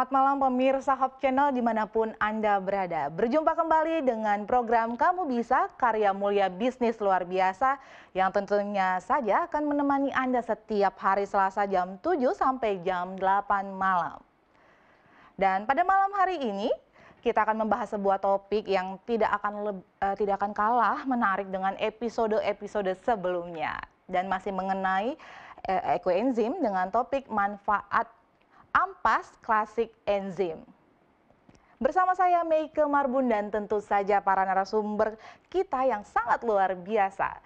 Selamat malam pemirsa Hop Channel dimanapun Anda berada. Berjumpa kembali dengan program Kamu Bisa, karya mulia bisnis luar biasa yang tentunya saja akan menemani Anda setiap hari Selasa jam 7 sampai jam 8 malam. Dan pada malam hari ini kita akan membahas sebuah topik yang tidak akan kalah menarik dengan episode-episode sebelumnya. Dan masih mengenai ekoenzim dengan topik manfaat ampas klasik enzim. Bersama saya Meike Marbun dan tentu saja para narasumber kita yang sangat luar biasa.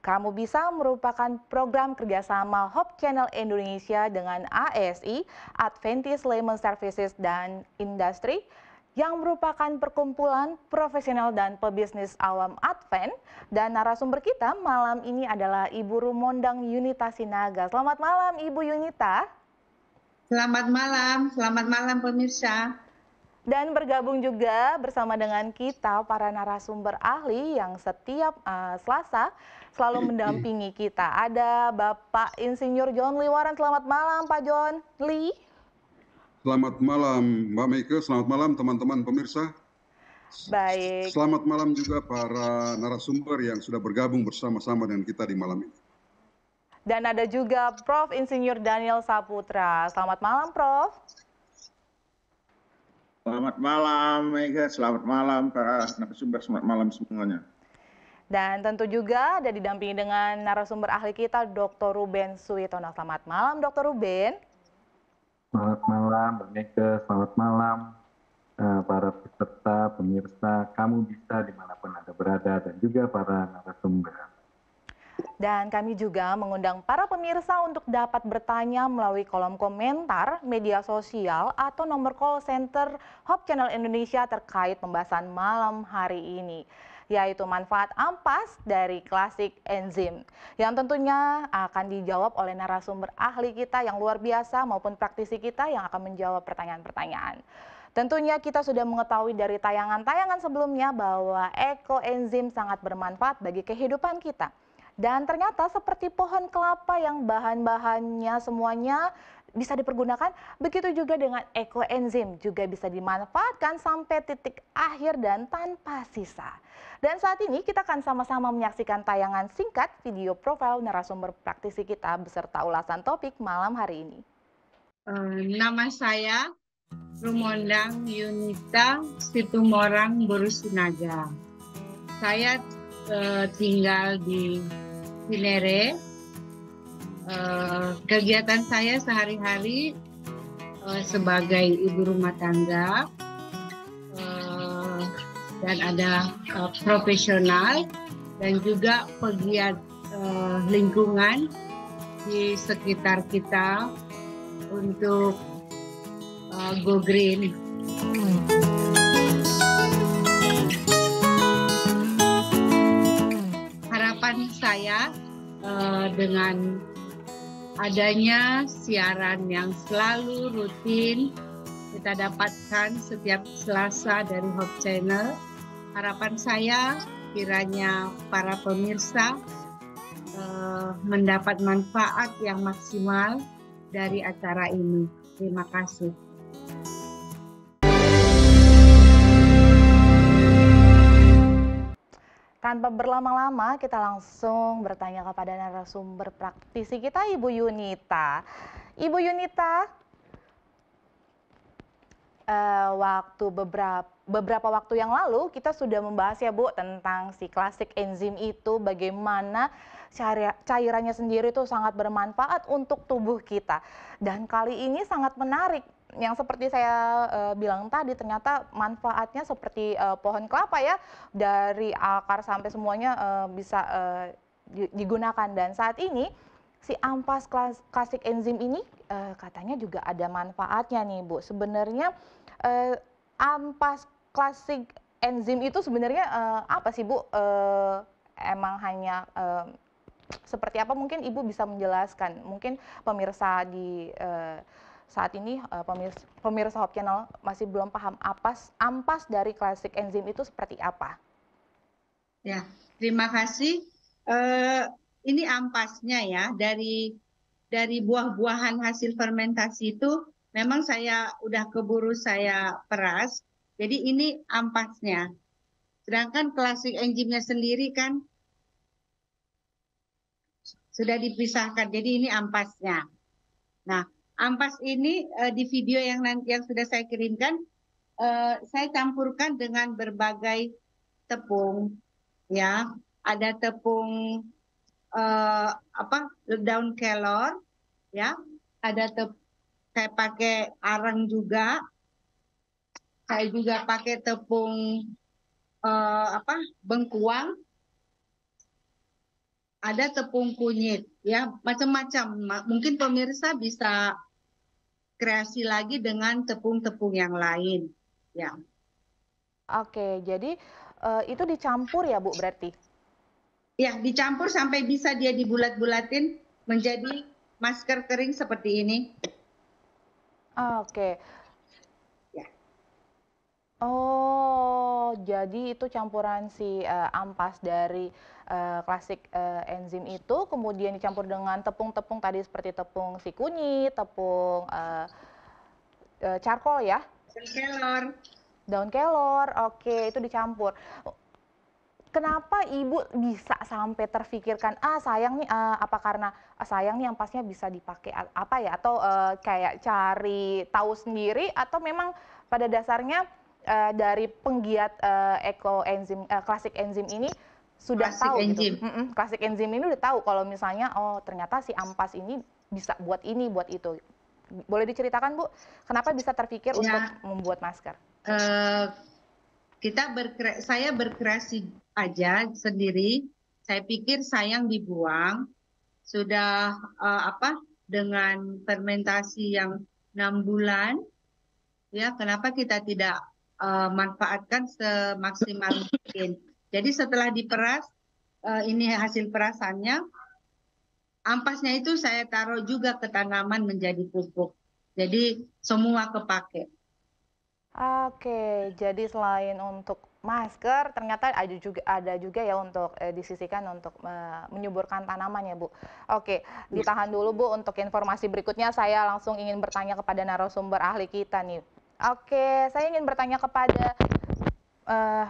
Kamu Bisa merupakan program kerjasama Hop Channel Indonesia dengan ASI, Adventist Layman Services dan Industri, yang merupakan perkumpulan profesional dan pebisnis awam Advent. Dan narasumber kita malam ini adalah Ibu Rumondang Yunita Sinaga. Selamat malam Ibu Yunita. Selamat malam pemirsa. Dan bergabung juga bersama dengan kita para narasumber ahli yang setiap Selasa selalu mendampingi kita. Ada Bapak Insinyur John Lee Warren. Selamat malam Pak John Lee. Selamat malam Mbak Meike, selamat malam teman-teman pemirsa. Baik. Selamat malam juga para narasumber yang sudah bergabung bersama-sama dengan kita di malam ini. Dan ada juga Prof. Insinyur Daniel Saputra. Selamat malam, Prof. Selamat malam, Mega. Selamat malam, para narasumber. Selamat malam semuanya. Dan tentu juga ada didampingi dengan narasumber ahli kita, Dr. Ruben Suitono. Selamat malam, Dr. Ruben. Selamat malam, Mbak Meike. Selamat malam, para peserta, pemirsa. Kamu Bisa dimanapun Anda berada, dan juga para narasumber. Dan kami juga mengundang para pemirsa untuk dapat bertanya melalui kolom komentar, media sosial, atau nomor call center Hop Channel Indonesia terkait pembahasan malam hari ini, yaitu manfaat ampas dari klasik enzim, yang tentunya akan dijawab oleh narasumber ahli kita yang luar biasa maupun praktisi kita yang akan menjawab pertanyaan-pertanyaan. Tentunya kita sudah mengetahui dari tayangan-tayangan sebelumnya bahwa ekoenzim sangat bermanfaat bagi kehidupan kita. Dan ternyata seperti pohon kelapa yang bahan-bahannya semuanya bisa dipergunakan, begitu juga dengan ekoenzim juga bisa dimanfaatkan sampai titik akhir dan tanpa sisa. Dan saat ini kita akan sama-sama menyaksikan tayangan singkat video profil narasumber praktisi kita beserta ulasan topik malam hari ini. Nama saya Rumondang Yunita Situmorang Borusinaga. Saya tinggal di Cinere. Kegiatan saya sehari-hari sebagai ibu rumah tangga dan ada profesional dan juga pegiat lingkungan di sekitar kita untuk go green. Saya dengan adanya siaran yang selalu rutin kita dapatkan setiap Selasa dari Hop Channel, harapan saya kiranya para pemirsa mendapat manfaat yang maksimal dari acara ini. Terima kasih. Tanpa berlama-lama, kita langsung bertanya kepada narasumber praktisi kita, Ibu Yunita. Ibu Yunita, beberapa waktu yang lalu kita sudah membahas ya Bu tentang si klasik enzim itu, bagaimana cairannya sendiri itu sangat bermanfaat untuk tubuh kita. Dan kali ini sangat menarik. Yang seperti saya bilang tadi, ternyata manfaatnya seperti pohon kelapa ya, dari akar sampai semuanya bisa digunakan. Dan saat ini si ampas klasik enzim ini katanya juga ada manfaatnya nih Bu. Sebenarnya ampas klasik enzim itu sebenarnya apa sih Bu? Emang hanya seperti apa? Mungkin Ibu bisa menjelaskan. Mungkin pemirsa di saat ini pemirsa Hop Channel masih belum paham ampas dari klasik enzim itu seperti apa. Ya, terima kasih. Ini ampasnya ya, dari buah-buahan hasil fermentasi itu memang saya udah keburu saya peras. Jadi ini ampasnya. Sedangkan klasik enzimnya sendiri kan sudah dipisahkan. Jadi ini ampasnya. Nah, ampas ini di video yang sudah saya kirimkan, saya campurkan dengan berbagai tepung, ya. Ada tepung daun kelor, ya. Saya pakai arang juga. Saya juga pakai tepung bengkuang. Ada tepung kunyit, ya, macam-macam. Mungkin pemirsa bisa kreasi lagi dengan tepung-tepung yang lain, ya. Oke, jadi itu dicampur ya Bu berarti? Ya, dicampur sampai bisa dia dibulat-bulatin menjadi masker kering seperti ini. Oke. Ya. Oh, jadi itu campuran si ampas dari klasik enzim itu, kemudian dicampur dengan tepung-tepung tadi seperti tepung si kunyit, tepung charcoal ya? Kelor. Daun kelor, oke, itu dicampur. Kenapa Ibu bisa sampai terfikirkan, sayang nih, apa karena sayang nih ampasnya bisa dipakai apa ya? Atau kayak cari tahu sendiri, atau memang pada dasarnya dari penggiat ekoenzim klasik enzim ini sudah Klasik tahu enzim. gitu? Klasik enzim ini udah tahu kalau misalnya ternyata si ampas ini bisa buat ini, buat itu. Boleh diceritakan Bu, kenapa bisa terpikir Ya. untuk membuat masker? Saya berkreasi aja sendiri. Saya pikir sayang dibuang. Sudah dengan fermentasi yang 6 bulan, ya, kenapa kita tidak manfaatkan semaksimal mungkin. Jadi setelah diperas, ini hasil perasannya, ampasnya itu saya taruh juga ke tanaman menjadi pupuk. Jadi semua kepake. Oke, jadi selain untuk masker, ternyata ada juga ya untuk disisihkan untuk menyuburkan tanaman ya Bu. Oke, ditahan dulu Bu, untuk informasi berikutnya saya langsung ingin bertanya kepada narasumber ahli kita nih. Oke, saya ingin bertanya kepada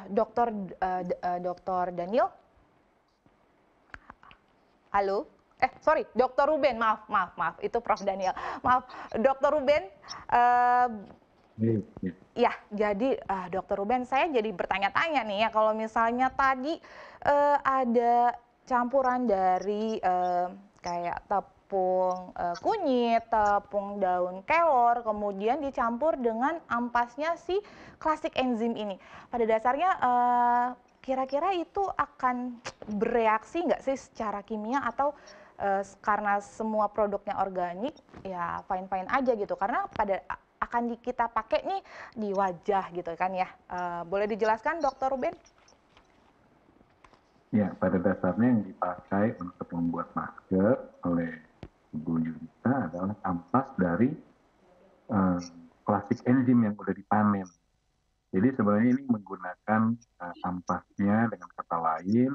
Dr. Daniel. Halo? Sorry, Dr. Ruben, maaf, itu Prof. Daniel. Maaf, Dr. Ruben. Ya, jadi Dr. Ruben, saya jadi bertanya-tanya nih ya, kalau misalnya tadi ada campuran dari kayak tepung kunyit, tepung daun kelor, kemudian dicampur dengan ampasnya si klasik enzim ini. Pada dasarnya kira-kira itu akan bereaksi nggak sih secara kimia, atau karena semua produknya organik ya fine-fine aja gitu, karena akan kita pakai nih di wajah gitu kan ya. Boleh dijelaskan Dr. Ruben? Ya, pada dasarnya yang dipakai untuk membuat masker oleh Ibu Yunita adalah ampas dari klasik enzim yang sudah dipanen. Jadi sebenarnya ini menggunakan ampasnya, dengan kata lain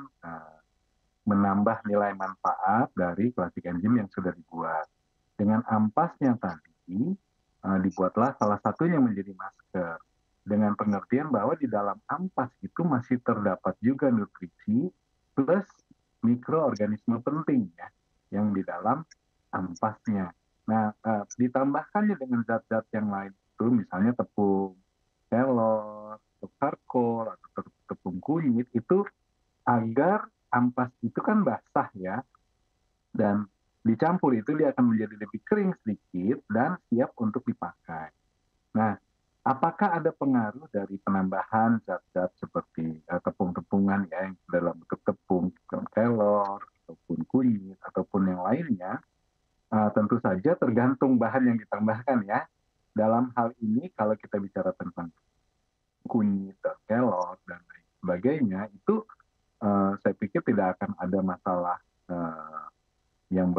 menambah nilai manfaat dari klasik enzim yang sudah dibuat. Dengan ampasnya tadi dibuatlah salah satunya menjadi masker. Dengan pengertian bahwa di dalam ampas itu masih terdapat juga nutrisi plus mikroorganisme penting ya yang di dalam ampasnya. Nah, ditambahkannya dengan zat-zat yang lain itu, misalnya tepung kelor, tepung charcoal, atau tepung kunyit, itu agar ampas itu kan basah ya, dan dicampur itu dia akan menjadi lebih kering sedikit dan siap untuk dipakai. Nah, apakah ada pengaruh dari penambahan zat-zat seperti tepung-tepungan ya, yang dalam bentuk tepung kelor, ataupun kunyit, ataupun yang lainnya? Tentu saja tergantung bahan yang ditambahkan ya. Dalam hal ini kalau kita bicara tentang kunyit, kelor, dan lain sebagainya, itu saya pikir tidak akan ada masalah yang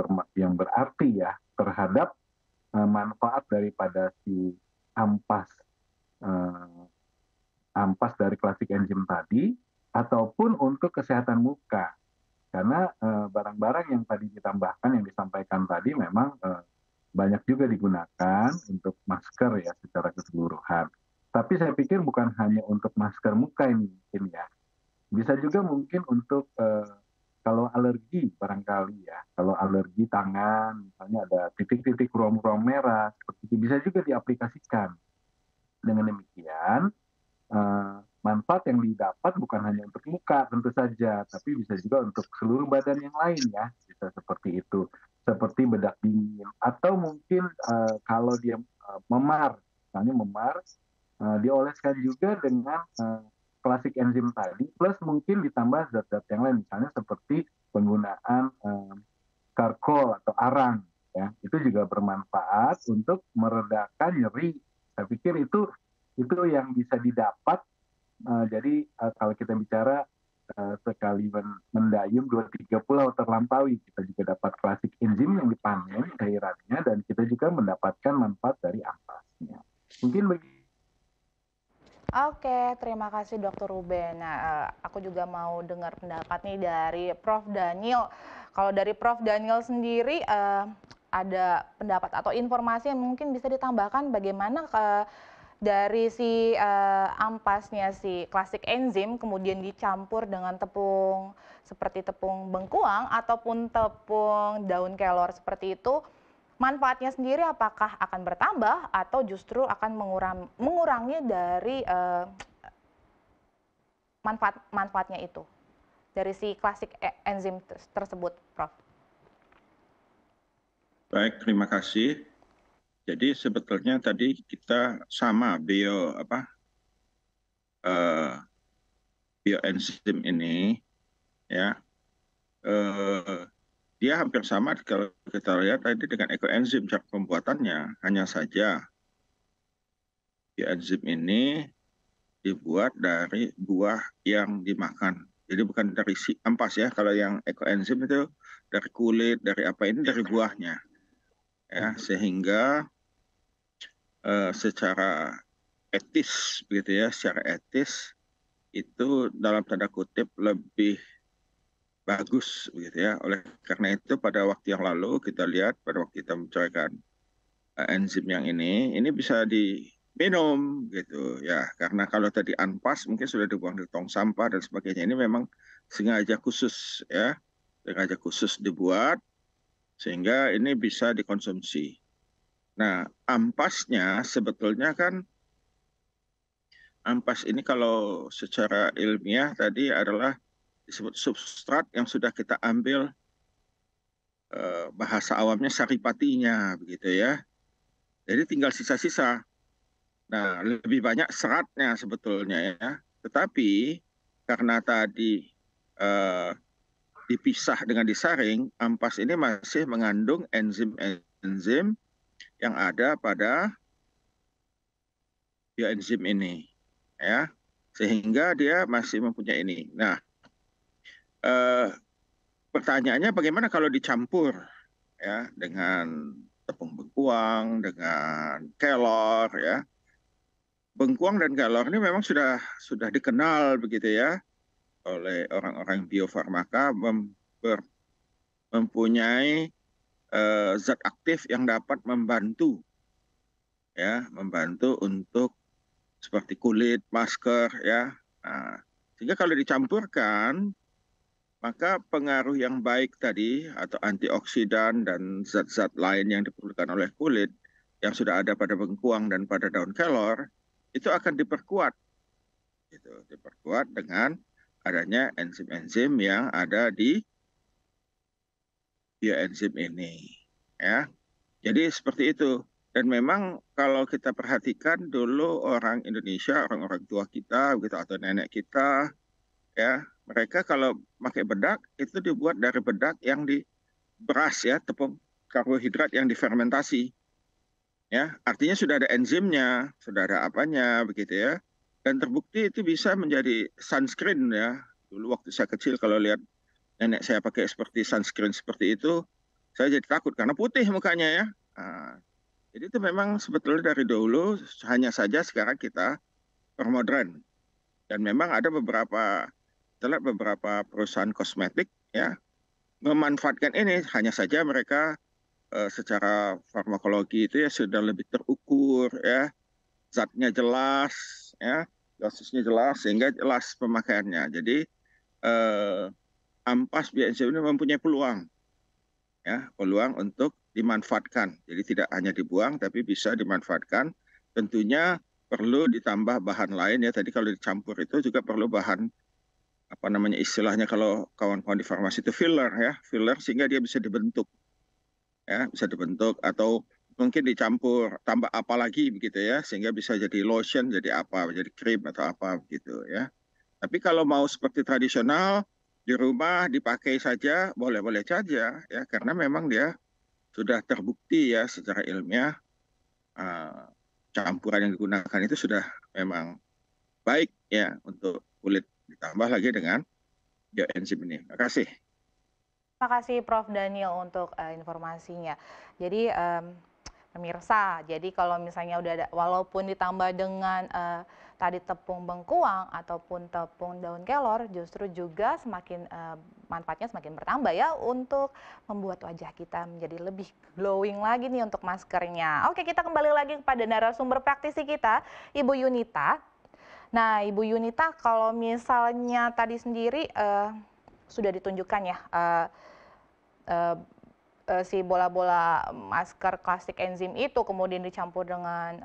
berarti ya terhadap manfaat daripada si ampas dari klasik enzim tadi, ataupun untuk kesehatan muka. Karena barang-barang yang tadi ditambahkan, yang disampaikan tadi, memang banyak juga digunakan untuk masker ya secara keseluruhan. Tapi saya pikir bukan hanya untuk masker muka ini mungkin ya. Bisa juga mungkin untuk kalau alergi barangkali ya. Kalau alergi tangan, misalnya ada titik-titik ruam-ruam merah, seperti itu bisa juga diaplikasikan. Dengan demikian, manfaat yang didapat bukan hanya untuk muka tentu saja, tapi bisa juga untuk seluruh badan yang lain ya, bisa seperti itu. Seperti bedak dingin, atau mungkin kalau dia memar, misalnya memar, dioleskan juga dengan klasik enzim tadi, plus mungkin ditambah zat-zat yang lain, misalnya seperti penggunaan karkol atau arang, ya itu juga bermanfaat untuk meredakan nyeri. Saya pikir itu yang bisa didapat. Jadi kalau kita bicara sekali mendayung 2-3 pulau terlampaui, kita juga dapat klasik enzim yang dipanen cairannya, dan kita juga mendapatkan manfaat dari ampasnya. Mungkin begitu. Oke, terima kasih Dr. Ruben. Nah, aku juga mau dengar pendapat nih dari Prof. Daniel. Kalau dari Prof. Daniel sendiri, ada pendapat atau informasi yang mungkin bisa ditambahkan bagaimana dari si ampasnya si klasik enzim kemudian dicampur dengan tepung seperti tepung bengkuang ataupun tepung daun kelor seperti itu, manfaatnya sendiri apakah akan bertambah atau justru akan mengurangi dari manfaatnya itu dari si klasik enzim tersebut, Prof. Baik, terima kasih. Jadi sebetulnya tadi kita sama bioenzim ini ya, dia hampir sama kalau kita lihat tadi dengan ekoenzim cara pembuatannya. Hanya saja bioenzim ini dibuat dari buah yang dimakan. Jadi bukan dari si ampas ya. Kalau yang ekoenzim itu dari kulit, dari apa, ini dari buahnya. Ya, sehingga secara etis begitu ya, secara etis itu dalam tanda kutip lebih bagus begitu ya. Oleh karena itu pada waktu yang lalu kita lihat, pada waktu kita mencobakan enzim yang ini bisa diminum gitu ya. Karena kalau tadi anpas mungkin sudah dibuang di tong sampah dan sebagainya, ini memang sengaja khusus ya, sengaja khusus dibuat sehingga ini bisa dikonsumsi. Nah, ampasnya sebetulnya kan, ampas ini kalau secara ilmiah tadi adalah disebut substrat yang sudah kita ambil bahasa awamnya saripatinya begitu ya. Jadi tinggal sisa-sisa. Nah, lebih banyak seratnya sebetulnya ya. Tetapi karena tadi dipisah dengan disaring, ampas ini masih mengandung enzim-enzim yang ada pada bioenzim ini, ya, sehingga dia masih mempunyai ini. Nah, pertanyaannya bagaimana kalau dicampur, ya, dengan tepung bengkuang, dengan kelor, ya. Bengkuang dan kelor ini memang sudah dikenal begitu ya oleh orang-orang biofarmaka, mempunyai zat aktif yang dapat membantu untuk seperti kulit, masker ya. Nah, sehingga kalau dicampurkan maka pengaruh yang baik tadi atau antioksidan dan zat-zat lain yang diperlukan oleh kulit yang sudah ada pada bengkuang dan pada daun kelor itu akan diperkuat. Diperkuat dengan adanya enzim-enzim yang ada di bioenzim ini ya. Jadi seperti itu. Dan memang kalau kita perhatikan dulu orang Indonesia, orang-orang tua kita begitu atau nenek kita ya, mereka kalau pakai bedak itu dibuat dari bedak yang di beras ya, tepung karbohidrat yang difermentasi. Ya, artinya sudah ada enzimnya, sudah ada apanya begitu ya. Dan terbukti itu bisa menjadi sunscreen ya. Dulu waktu saya kecil kalau lihat nenek saya pakai seperti sunscreen seperti itu, saya jadi takut karena putih mukanya ya. Nah, jadi itu memang sebetulnya dari dulu, hanya saja sekarang kita permodern. Dan memang ada beberapa perusahaan kosmetik ya memanfaatkan ini, hanya saja mereka secara farmakologi itu ya sudah lebih terukur ya, zatnya jelas ya, dosisnya jelas sehingga jelas pemakaiannya. Jadi ampas BNC ini mempunyai peluang ya, peluang untuk dimanfaatkan. Jadi tidak hanya dibuang tapi bisa dimanfaatkan. Tentunya perlu ditambah bahan lain ya. Tadi kalau dicampur itu juga perlu bahan apa namanya istilahnya kalau kawan-kawan di farmasi itu filler ya, filler sehingga dia bisa dibentuk ya, bisa dibentuk atau mungkin dicampur tambah apa lagi begitu ya, sehingga bisa jadi lotion, jadi apa, jadi krim atau apa begitu ya. Tapi kalau mau seperti tradisional di rumah dipakai saja boleh-boleh saja ya, karena memang dia sudah terbukti ya secara ilmiah campuran yang digunakan itu sudah memang baik ya untuk kulit, ditambah lagi dengan bioenzim ini. Terima kasih. Terima kasih Prof. Daniel untuk informasinya. Jadi pemirsa, jadi kalau misalnya udah ada, walaupun ditambah dengan tadi tepung bengkuang ataupun tepung daun kelor, justru juga semakin manfaatnya semakin bertambah ya untuk membuat wajah kita menjadi lebih glowing lagi nih untuk maskernya. Oke, kita kembali lagi kepada narasumber praktisi kita, Ibu Yunita. Nah, Ibu Yunita, kalau misalnya tadi sendiri sudah ditunjukkan ya si bola-bola masker klasik enzim itu kemudian dicampur dengan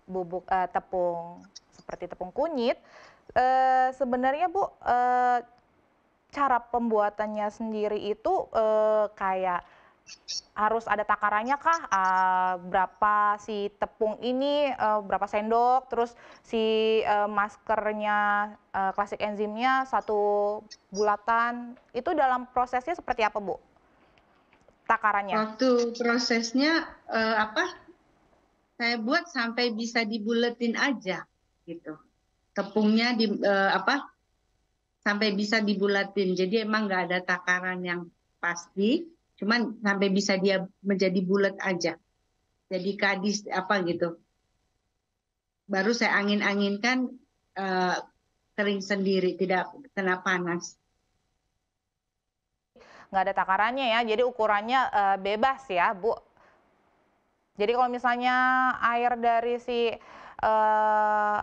bubuk tepung seperti tepung kunyit. Sebenarnya Bu, cara pembuatannya sendiri itu kayak harus ada takarannya kah? Berapa si tepung ini, berapa sendok, terus si maskernya klasik enzimnya 1 bulatan, itu dalam prosesnya seperti apa Bu? Takarannya? Waktu prosesnya saya buat sampai bisa dibuletin aja gitu. Tepungnya sampai bisa dibulatin. Jadi emang nggak ada takaran yang pasti, cuman sampai bisa dia menjadi bulat aja. Jadi kadis gitu. Baru saya angin-anginkan kering sendiri, tidak kena panas. Nggak ada takarannya ya, jadi ukurannya bebas ya Bu. Jadi kalau misalnya air dari si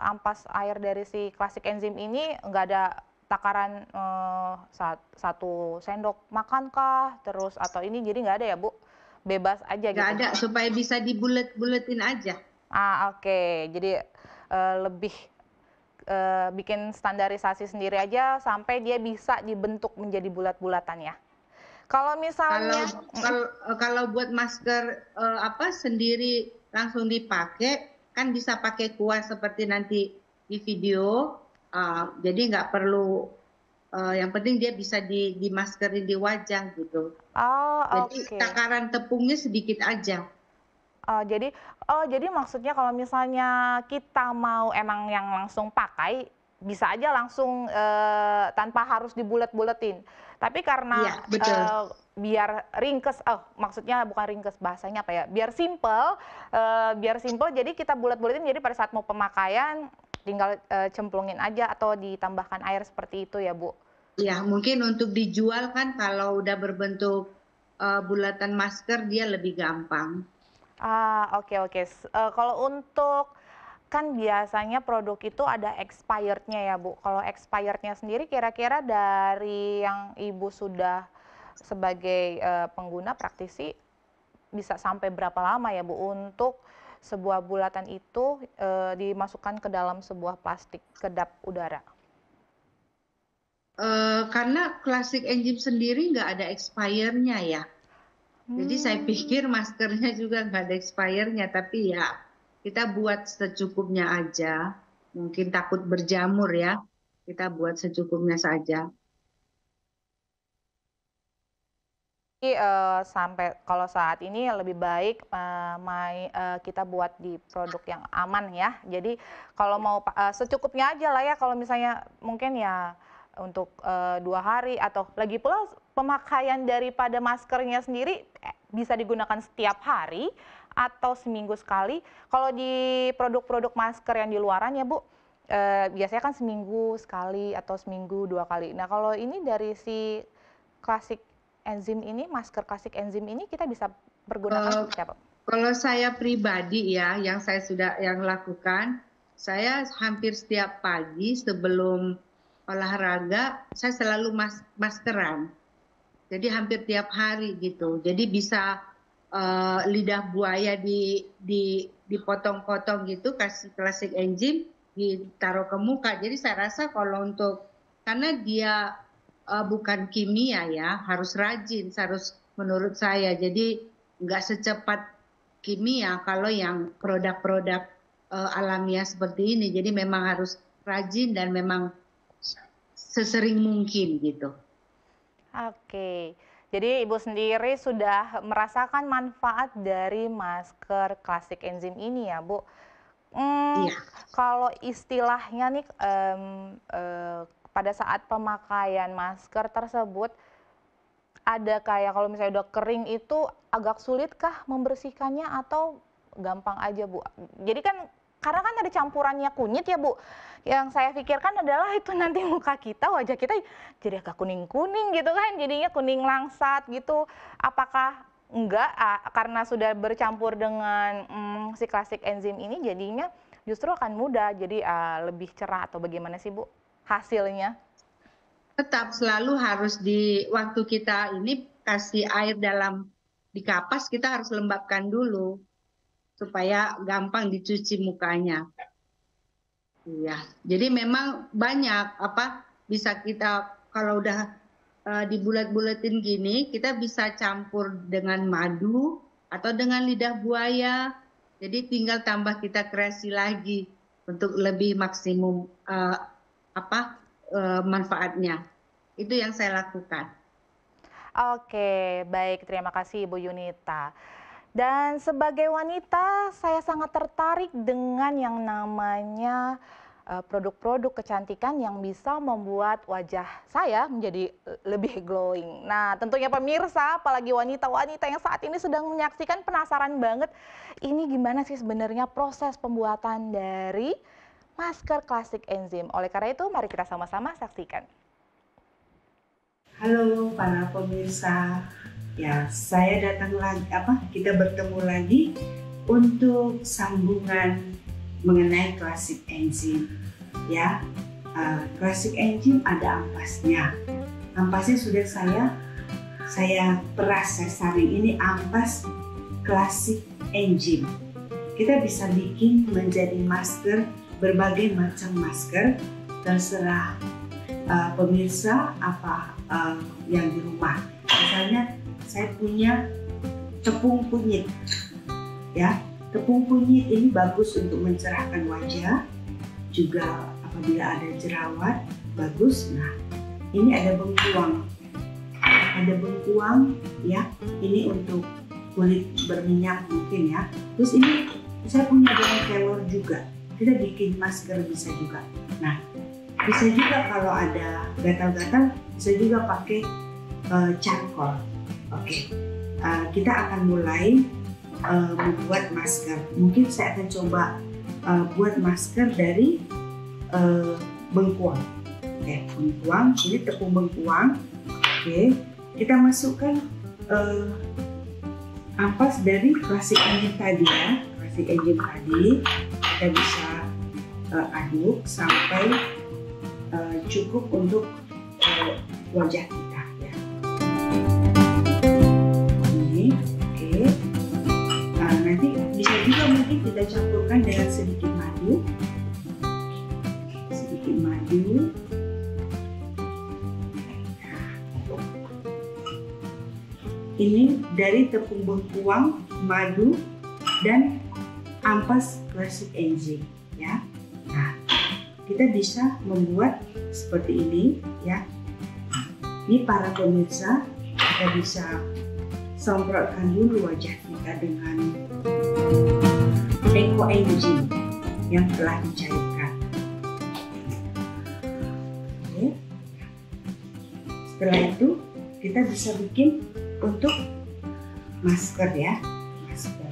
ampas air dari si klasik enzim ini nggak ada takaran 1 sendok makan kah, terus atau ini, jadi nggak ada ya Bu? Bebas aja gitu? Nggak ada, supaya bisa dibulet-buletin aja. Oke. Jadi lebih bikin standarisasi sendiri aja sampai dia bisa dibentuk menjadi bulat-bulatan ya. Kalau misalnya kalau buat masker sendiri langsung dipakai, kan bisa pakai kuas seperti nanti di video. Jadi nggak perlu, yang penting dia bisa dimaskerin di wajah gitu. Jadi takaran tepungnya sedikit aja. Jadi maksudnya kalau misalnya kita mau emang yang langsung pakai, bisa aja langsung tanpa harus dibulet-buletin. Tapi karena biar ringkes, maksudnya bukan ringkes, bahasanya apa ya? Biar simple, jadi kita bulet-buletin, jadi pada saat mau pemakaian tinggal cemplungin aja atau ditambahkan air seperti itu ya Bu? Ya, mungkin untuk dijual kan kalau udah berbentuk bulatan masker dia lebih gampang. Oke. Kalau untuk, kan biasanya produk itu ada expirednya ya Bu. Kalau expirednya sendiri kira-kira dari yang Ibu sudah sebagai pengguna praktisi bisa sampai berapa lama ya Bu untuk sebuah bulatan itu dimasukkan ke dalam sebuah plastik kedap udara? Karena klasik enzim sendiri nggak ada expirednya ya. Jadi saya pikir maskernya juga nggak ada expirednya, tapi ya kita buat secukupnya aja. Mungkin takut berjamur ya, kita buat secukupnya saja. Jadi sampai kalau saat ini lebih baik kita buat di produk yang aman ya. Jadi kalau mau secukupnya aja lah ya, kalau misalnya mungkin ya untuk 2 hari, atau lagi pula pemakaian daripada maskernya sendiri bisa digunakan setiap hari atau seminggu sekali. Kalau di produk-produk masker yang di luaran ya Bu, biasanya kan seminggu sekali atau seminggu 2 kali. Nah kalau ini dari si klasik enzim ini, masker klasik enzim ini kita bisa pergunakan seperti apa? Kalau saya pribadi ya, yang saya sudah lakukan, saya hampir setiap pagi sebelum olahraga, saya selalu maskeran. Jadi hampir tiap hari gitu. Jadi bisa lidah buaya dipotong-potong gitu, kasih klasik enzim, ditaruh ke muka. Jadi saya rasa kalau karena dia bukan kimia ya, harus rajin, harus menurut saya. Jadi nggak secepat kimia kalau yang produk-produk alamiah seperti ini. Jadi memang harus rajin dan memang sesering mungkin gitu. Oke, jadi Ibu sendiri sudah merasakan manfaat dari masker klasik enzim ini ya, Bu? Iya. Kalau istilahnya nih pada saat pemakaian masker tersebut, ada kayak kalau misalnya udah kering itu agak sulit kah membersihkannya atau gampang aja, Bu? Jadi kan karena kan ada campurannya kunyit ya, Bu. Yang saya pikirkan adalah itu nanti muka kita, wajah kita jadi agak kuning-kuning gitu kan, jadinya kuning langsat gitu. Apakah enggak karena sudah bercampur dengan si klasik enzim ini jadinya justru akan mudah, jadi lebih cerah atau bagaimana sih, Bu, hasilnya? Tetap selalu harus waktu kita ini kasih air di kapas, kita harus lembabkan dulu supaya gampang dicuci mukanya. Iya, jadi memang banyak bisa kita kalau udah dibulat-bulatin gini, kita bisa campur dengan madu atau dengan lidah buaya. Jadi tinggal tambah kita kreasi lagi untuk lebih maksimum manfaatnya. Itu yang saya lakukan. Oke, baik, terima kasih Ibu Yunita. Dan sebagai wanita, saya sangat tertarik dengan yang namanya produk-produk kecantikan yang bisa membuat wajah saya menjadi lebih glowing. Nah, tentunya pemirsa, apalagi wanita-wanita yang saat ini sedang menyaksikan, penasaran banget ini gimana sih sebenarnya proses pembuatan dari masker klasik enzim. Oleh karena itu, mari kita sama-sama saksikan. Halo para pemirsa, ya saya datang lagi, kita bertemu lagi untuk sambungan mengenai klasik enzim. Ya, klasik enzim ada ampasnya. Ampasnya sudah saya peras, saya saring. Ini ampas klasik enzim. Kita bisa bikin menjadi masker, berbagai macam masker, terserah pemirsa apa yang di rumah. Misalnya saya punya tepung kunyit, ya. Tepung kunyit ini bagus untuk mencerahkan wajah, juga apabila ada jerawat bagus. Nah, ini ada bengkuang, ya. Ini untuk kulit berminyak mungkin ya. Terus ini saya punya dengan kelor juga. Kita bikin masker bisa juga. Nah, bisa juga kalau ada gatal-gatal, bisa juga pakai charcoal. Oke. Kita akan mulai membuat masker. Mungkin saya akan coba buat masker dari bengkuang. Oke, bengkuang. Ini tepung bengkuang. Oke, kita masukkan ampas dari klasik enzim tadi ya. Klasik enzim tadi kita bisa aduk sampai cukup untuk wajah kita ya. Ini oke. Nanti bisa juga mungkin kita campurkan dengan sedikit madu. Ini dari tepung bengkuang, madu, dan ampas klasik enzim ya. Nah, kita bisa membuat seperti ini ya. Ini para pemirsa, kita bisa semprotkan dulu wajah kita dengan eco enzim yang telah dicairkan. Oke. Setelah itu kita bisa bikin untuk masker ya, masker.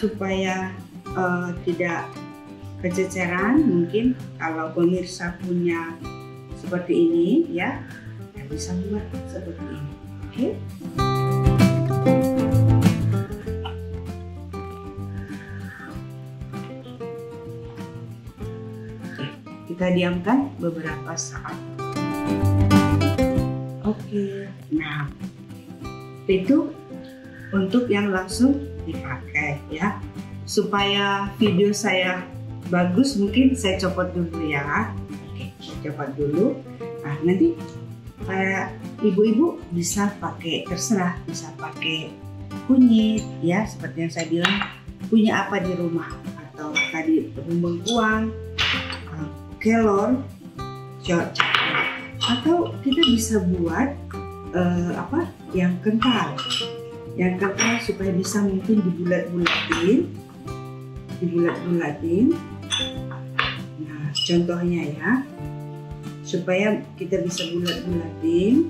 supaya tidak kececeran, mungkin kalau pemirsa punya seperti ini ya, bisa buat seperti ini. Oke. Kita diamkan beberapa saat. Oke. Nah, itu untuk yang langsung dipakai ya. Supaya video saya bagus, mungkin saya copot dulu ya. Oke, saya copot dulu. Nah, nanti para ibu-ibu bisa pakai, terserah, bisa pakai kunyit ya, seperti yang saya bilang, punya apa di rumah, atau tadi bengkuang, kelor, coklat, atau kita bisa buat yang kental supaya bisa mungkin dibulat-bulatin. Nah, contohnya ya, supaya kita bisa bulat-bulatin.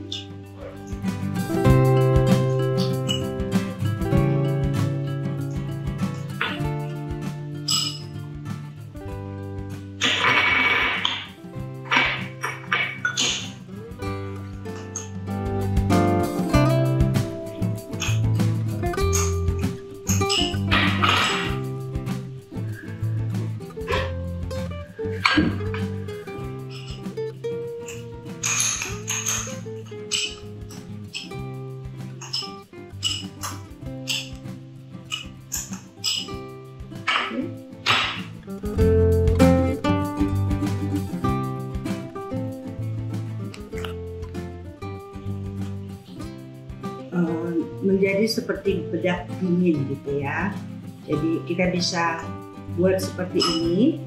Menjadi seperti bedak dingin gitu ya. Jadi kita bisa buat seperti ini.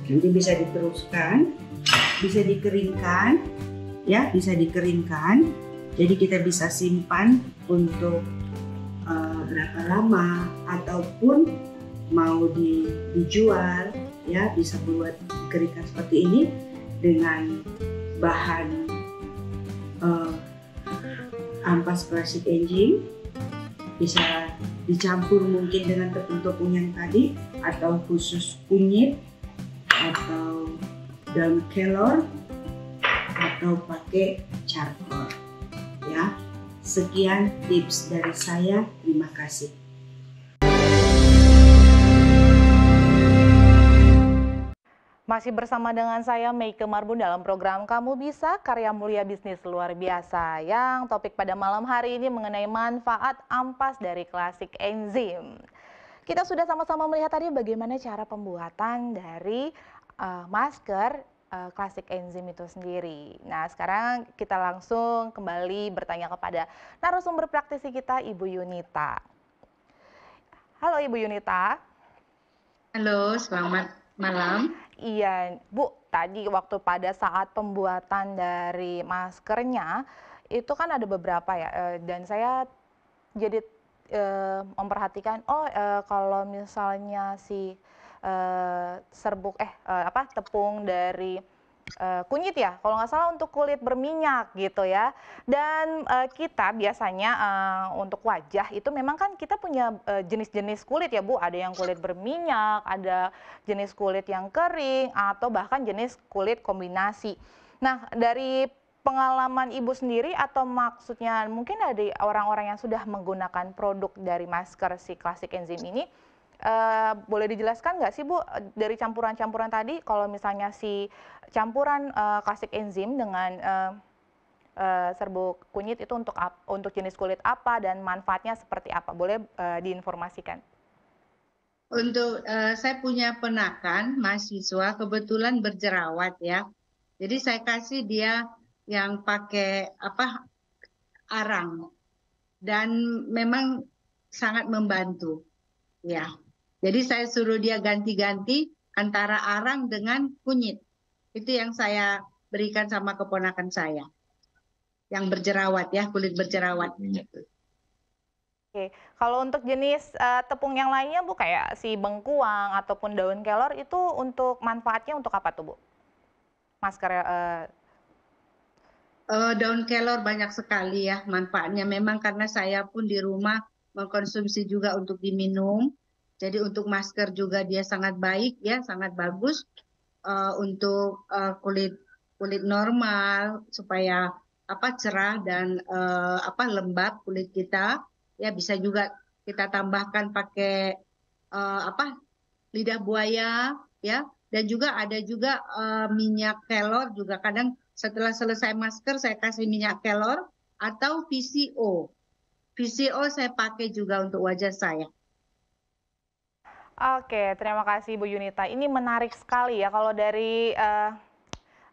Nanti bisa diteruskan, bisa dikeringkan, ya, bisa dikeringkan. Jadi kita bisa simpan untuk berapa lama, ataupun mau dijual, ya, bisa buat dikeringkan seperti ini dengan bahan ampas classic engine. Bisa dicampur mungkin dengan tepung-tepung yang tadi, atau khusus kunyit, atau daun kelor, atau pakai charcoal ya. Sekian tips dari saya, terima kasih. Masih bersama dengan saya Meike Marbun dalam program Kamu Bisa, karya mulia bisnis luar biasa, yang topik pada malam hari ini mengenai manfaat ampas dari Classic Enzyme. Kita sudah sama-sama melihat tadi bagaimana cara pembuatan dari masker Classic Enzyme itu sendiri. Nah, sekarang kita langsung kembali bertanya kepada narasumber praktisi kita, Ibu Yunita. Halo Ibu Yunita. Halo, selamat malam. Iya, Bu, tadi waktu pada saat pembuatan dari maskernya, itu kan ada beberapa ya, dan saya jadi memperhatikan, kalau misalnya si tepung dari kunyit ya, kalau nggak salah untuk kulit berminyak gitu ya. Dan kita biasanya untuk wajah itu memang kan kita punya jenis-jenis kulit ya Bu, ada yang kulit berminyak, ada jenis kulit yang kering, atau bahkan jenis kulit kombinasi. Nah, dari pengalaman Ibu sendiri, atau maksudnya mungkin ada orang-orang yang sudah menggunakan produk dari masker si Classic Enzyme ini, boleh dijelaskan nggak sih Bu, dari campuran-campuran tadi, kalau misalnya si campuran Classic Enzyme dengan serbuk kunyit itu untuk jenis kulit apa dan manfaatnya seperti apa? Boleh diinformasikan? Untuk saya punya ponakan mahasiswa kebetulan berjerawat ya. Jadi saya kasih dia yang pakai arang, dan memang sangat membantu ya. Jadi saya suruh dia ganti-ganti antara arang dengan kunyit. Itu yang saya berikan sama keponakan saya yang berjerawat ya, kulit berjerawat. Oke, kalau untuk jenis tepung yang lainnya Bu, kayak si bengkuang ataupun daun kelor itu untuk manfaatnya untuk apa tuh Bu? Masker Daun kelor banyak sekali ya manfaatnya. Memang karena saya pun di rumah mengkonsumsi juga untuk diminum. Jadi untuk masker juga dia sangat baik ya, sangat bagus untuk kulit kulit normal supaya cerah dan lembab kulit kita. Ya bisa juga kita tambahkan pakai lidah buaya ya, dan juga ada juga minyak kelor juga. Kadang setelah selesai masker saya kasih minyak kelor atau VCO. VCO saya pakai juga untuk wajah saya. Oke, terima kasih Bu Yunita. Ini menarik sekali ya kalau dari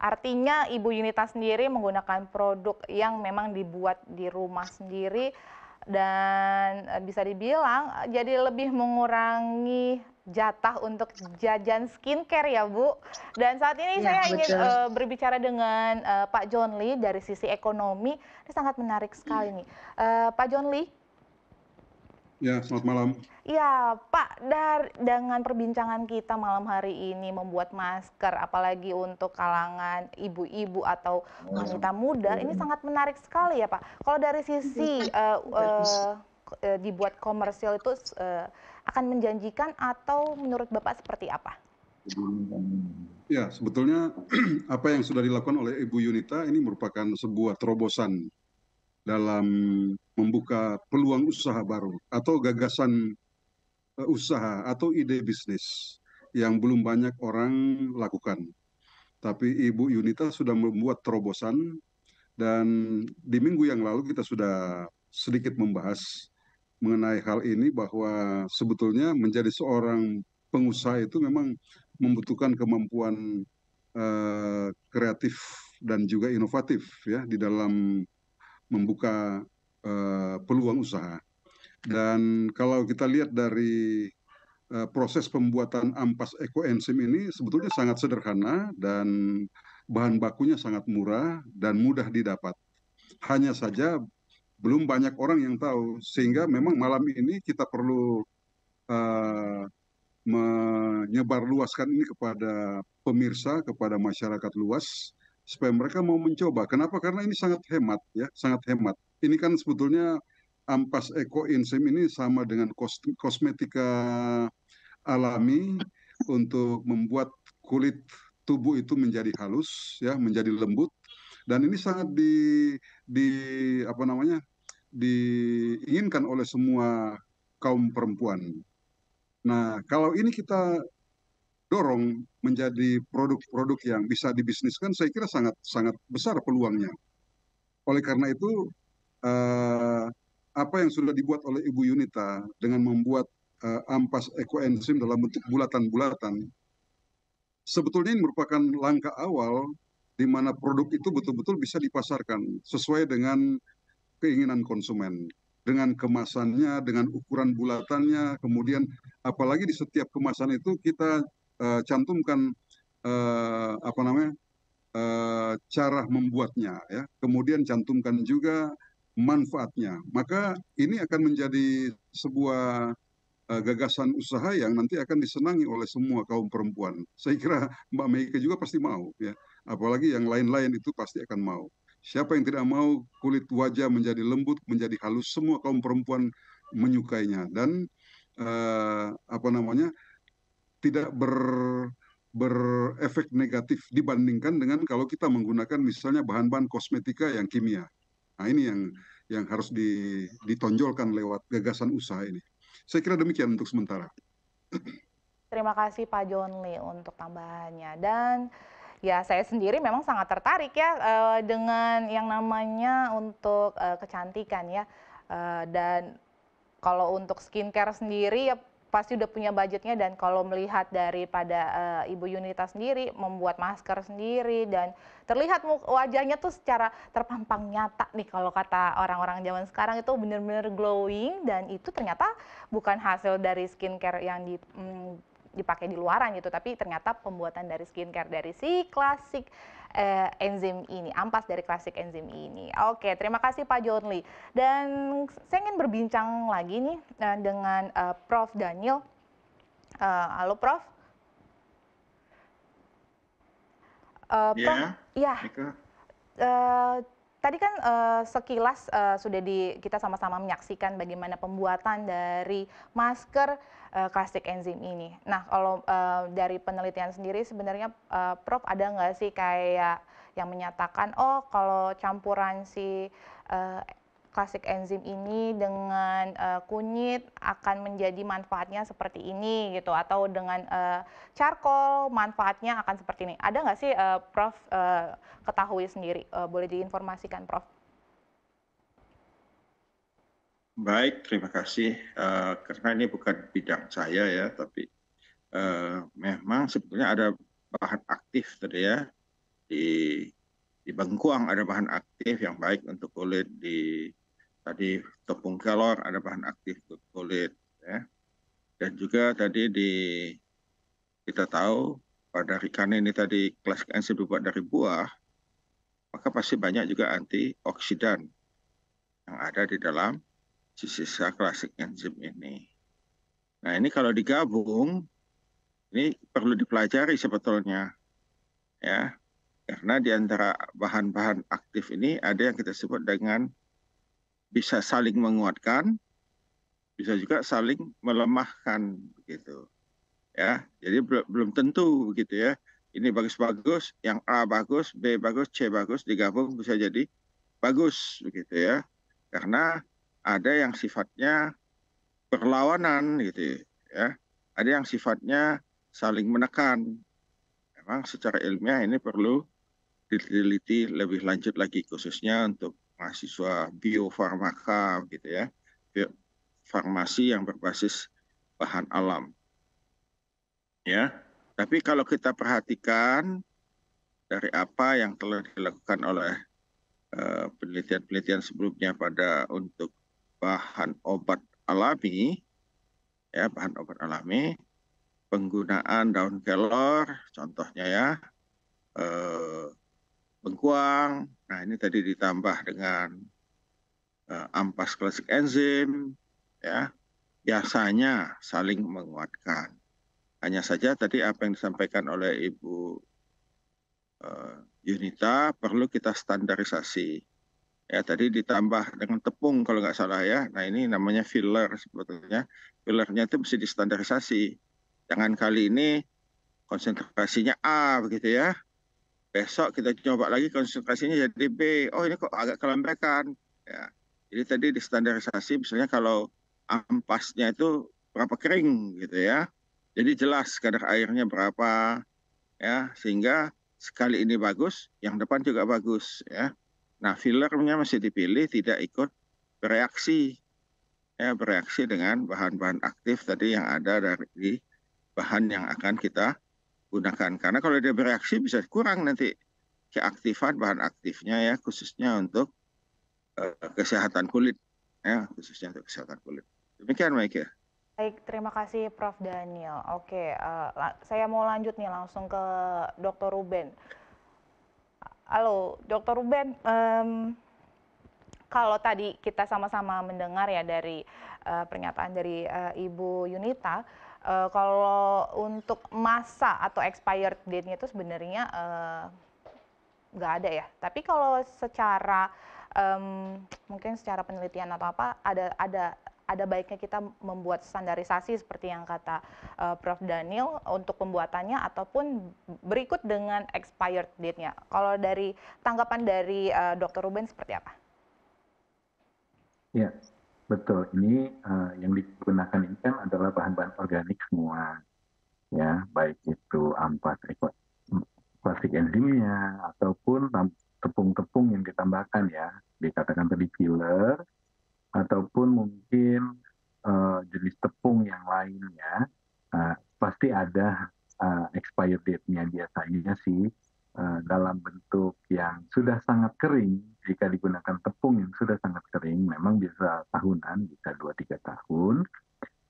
artinya Ibu Yunita sendiri menggunakan produk yang memang dibuat di rumah sendiri dan bisa dibilang jadi lebih mengurangi jatah untuk jajan skincare ya Bu. Dan saat ini Ya, saya ingin betul. berbicara dengan Pak John Lee dari sisi ekonomi. Ini sangat menarik sekali nih. Pak John Lee. Ya, selamat malam. Ya, Pak, dengan perbincangan kita malam hari ini membuat masker, apalagi untuk kalangan ibu-ibu atau wanita muda, ini sangat menarik sekali ya, Pak. Kalau dari sisi dibuat komersil itu akan menjanjikan atau menurut Bapak seperti apa? Ya, sebetulnya apa yang sudah dilakukan oleh Ibu Yunita ini merupakan sebuah terobosan dalam membuka peluang usaha baru atau gagasan usaha atau ide bisnis yang belum banyak orang lakukan. Tapi Ibu Yunita sudah membuat terobosan dan di minggu yang lalu kita sudah sedikit membahas mengenai hal ini bahwa sebetulnya menjadi seorang pengusaha itu memang membutuhkan kemampuan kreatif dan juga inovatif ya di dalam membuka peluang usaha. Dan kalau kita lihat dari proses pembuatan ampas ekoenzim ini sebetulnya sangat sederhana dan bahan bakunya sangat murah dan mudah didapat. Hanya saja belum banyak orang yang tahu, sehingga memang malam ini kita perlu menyebarluaskan ini kepada pemirsa, kepada masyarakat luas, supaya mereka mau mencoba. Kenapa? Karena ini sangat hemat, ya, sangat hemat. Ini kan sebetulnya ampas ekoenzim ini sama dengan kosmetika alami untuk membuat kulit tubuh itu menjadi halus, ya, menjadi lembut. Dan ini sangat diinginkan oleh semua kaum perempuan. Nah, kalau ini kita dorong menjadi produk-produk yang bisa dibisniskan, saya kira sangat sangat besar peluangnya. Oleh karena itu, apa yang sudah dibuat oleh Ibu Yunita dengan membuat ampas ekoenzim dalam bentuk bulatan-bulatan, sebetulnya ini merupakan langkah awal di mana produk itu betul-betul bisa dipasarkan sesuai dengan keinginan konsumen, dengan kemasannya, dengan ukuran bulatannya, kemudian apalagi di setiap kemasan itu kita cantumkan cara membuatnya, ya. Kemudian cantumkan juga manfaatnya. Maka ini akan menjadi sebuah gagasan usaha yang nanti akan disenangi oleh semua kaum perempuan. Saya kira Mbak Meike juga pasti mau, ya. Apalagi yang lain-lain itu pasti akan mau. Siapa yang tidak mau kulit wajah menjadi lembut, menjadi halus, semua kaum perempuan menyukainya dan tidak berefek negatif dibandingkan dengan kalau kita menggunakan misalnya bahan-bahan kosmetika yang kimia. Nah, ini yang harus ditonjolkan lewat gagasan usaha ini. Saya kira demikian untuk sementara. Terima kasih Pak John Lee untuk tambahannya. Dan ya saya sendiri memang sangat tertarik ya dengan yang namanya untuk kecantikan ya. Dan kalau untuk skincare sendiri ya pasti udah punya budgetnya, dan kalau melihat daripada Ibu Yunita sendiri membuat masker sendiri dan terlihat wajahnya tuh secara terpampang nyata nih, kalau kata orang-orang zaman sekarang itu benar-benar glowing, dan itu ternyata bukan hasil dari skincare yang dipakai di luaran gitu, tapi ternyata pembuatan dari skincare dari si klasik enzim ini, ampas dari klasik enzim ini. Oke, terima kasih Pak Jonli. Dan saya ingin berbincang lagi nih dengan Prof. Daniel. Halo Prof. Prof, ya, tadi kan sekilas sudah kita sama-sama menyaksikan bagaimana pembuatan dari masker klasik enzim ini. Nah, kalau dari penelitian sendiri sebenarnya Prof ada nggak sih kayak yang menyatakan, oh kalau campuran si klasik enzim ini dengan kunyit akan menjadi manfaatnya seperti ini gitu, atau dengan charcoal manfaatnya akan seperti ini. Ada nggak sih Prof ketahui sendiri? Boleh diinformasikan Prof? Baik, terima kasih. Karena ini bukan bidang saya ya, tapi memang sebetulnya ada bahan aktif tadi ya, di bengkuang ada bahan aktif yang baik untuk kulit, tadi tepung kelor ada bahan aktif untuk kulit ya. Dan juga tadi kita tahu pada ikan ini tadi klasik enzim dibuat dari buah, maka pasti banyak juga antioksidan yang ada di dalam sisa klasik enzim ini. Nah, ini kalau digabung, ini perlu dipelajari sebetulnya ya, karena di antara bahan-bahan aktif ini ada yang kita sebut dengan bisa saling menguatkan, bisa juga saling melemahkan begitu. Ya, jadi belum tentu begitu ya. Ini bagus-bagus, yang A bagus, B bagus, C bagus, digabung bisa jadi bagus begitu ya. Karena ada yang sifatnya berlawanan gitu ya. Ada yang sifatnya saling menekan. Memang secara ilmiah ini perlu diteliti lebih lanjut lagi, khususnya untuk mahasiswa biofarmaka gitu ya, farmasi yang berbasis bahan alam ya. Tapi kalau kita perhatikan dari apa yang telah dilakukan oleh penelitian-penelitian sebelumnya untuk bahan obat alami ya, bahan obat alami, penggunaan daun kelor contohnya ya, bengkuang. Nah, ini tadi ditambah dengan ampas klasik enzim, ya, biasanya saling menguatkan. Hanya saja tadi apa yang disampaikan oleh Ibu Yunita perlu kita standarisasi. Ya, tadi ditambah dengan tepung kalau nggak salah ya. Nah, ini namanya filler sebetulnya. Fillernya itu mesti distandarisasi. Jangan kali ini konsentrasinya A begitu ya. Besok kita coba lagi konsentrasinya jadi B. Oh, ini kok agak kelembekan. Ya. Jadi tadi distandarisasi misalnya kalau ampasnya itu berapa kering gitu ya. Jadi jelas kadar airnya berapa ya, sehingga sekali ini bagus, yang depan juga bagus ya. Nah, fillernya mesti dipilih tidak ikut bereaksi ya, bereaksi dengan bahan-bahan aktif tadi yang ada dari bahan yang akan kita gunakan. Karena kalau dia bereaksi bisa kurang nanti keaktifan bahan aktifnya ya, khususnya untuk kesehatan kulit ya, khususnya untuk kesehatan kulit. Demikian Mike ya. Baik, terima kasih Prof. Daniel. Oke, saya mau lanjut nih langsung ke Dr. Ruben. Halo, Dr. Ruben. Kalau tadi kita sama-sama mendengar ya dari pernyataan dari Ibu Yunita, kalau untuk masa atau expired date-nya itu sebenarnya nggak ada ya. Tapi kalau secara mungkin secara penelitian atau apa, ada baiknya kita membuat standarisasi seperti yang kata Prof. Daniel untuk pembuatannya ataupun berikut dengan expired date-nya. Kalau dari tanggapan dari Dr. Ruben seperti apa? Ya, betul. Ini yang digunakan ini kan adalah bahan-bahan organik semua, ya, baik itu ampas plastik enzimnya ataupun tepung-tepung yang ditambahkan ya, dikatakan tadi filler ataupun mungkin jenis tepung yang lainnya, pasti ada expired date-nya biasanya sih dalam bentuk yang sudah sangat kering. Jika digunakan tepung yang sudah sangat kering, memang bisa tahunan, bisa 2-3 tahun.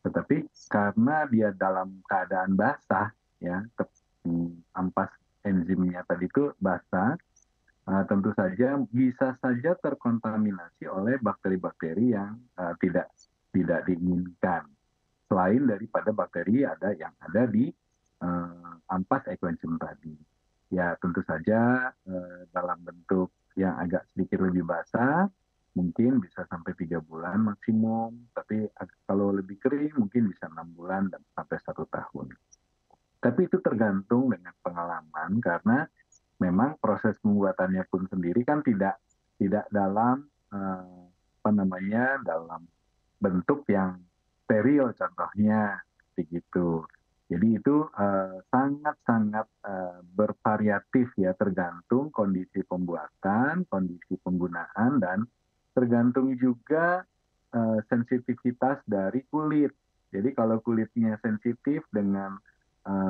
Tetapi karena dia dalam keadaan basah, ya, ampas enzimnya tadi itu basah, tentu saja bisa saja terkontaminasi oleh bakteri-bakteri yang tidak diinginkan. Selain daripada bakteri yang ada di ampas ekoenzim tadi. Ya tentu saja dalam bentuk yang agak sedikit lebih basah, mungkin bisa sampai 3 bulan maksimum. Tapi kalau lebih kering mungkin bisa 6 bulan dan sampai 1 tahun. Tapi itu tergantung dengan pengalaman karena memang proses pembuatannya pun sendiri kan tidak dalam dalam bentuk yang steril contohnya begitu. Jadi itu sangat-sangat bervariatif ya, tergantung kondisi pembuatan, kondisi penggunaan, dan tergantung juga sensitivitas dari kulit. Jadi kalau kulitnya sensitif dengan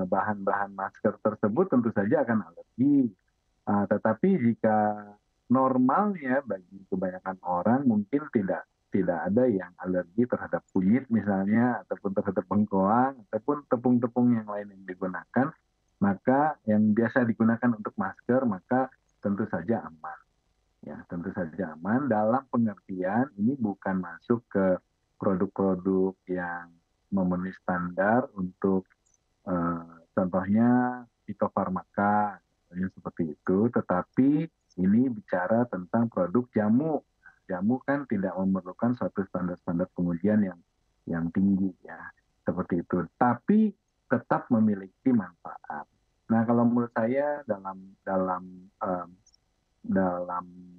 bahan-bahan masker tersebut tentu saja akan alergi. Tetapi jika normalnya bagi kebanyakan orang mungkin tidak ada yang alergi terhadap kunyit misalnya, ataupun terhadap bengkoang, ataupun tepung-tepung yang lain yang digunakan, maka yang biasa digunakan untuk masker, maka tentu saja aman. Ya, tentu saja aman dalam pengertian ini bukan masuk ke produk-produk yang memenuhi standar untuk contohnya fitofarmaka, seperti itu, tetapi ini bicara tentang produk jamu. Jamu kan tidak memerlukan suatu standar-standar pengujian yang tinggi ya, seperti itu. Tapi tetap memiliki manfaat. Nah, kalau menurut saya dalam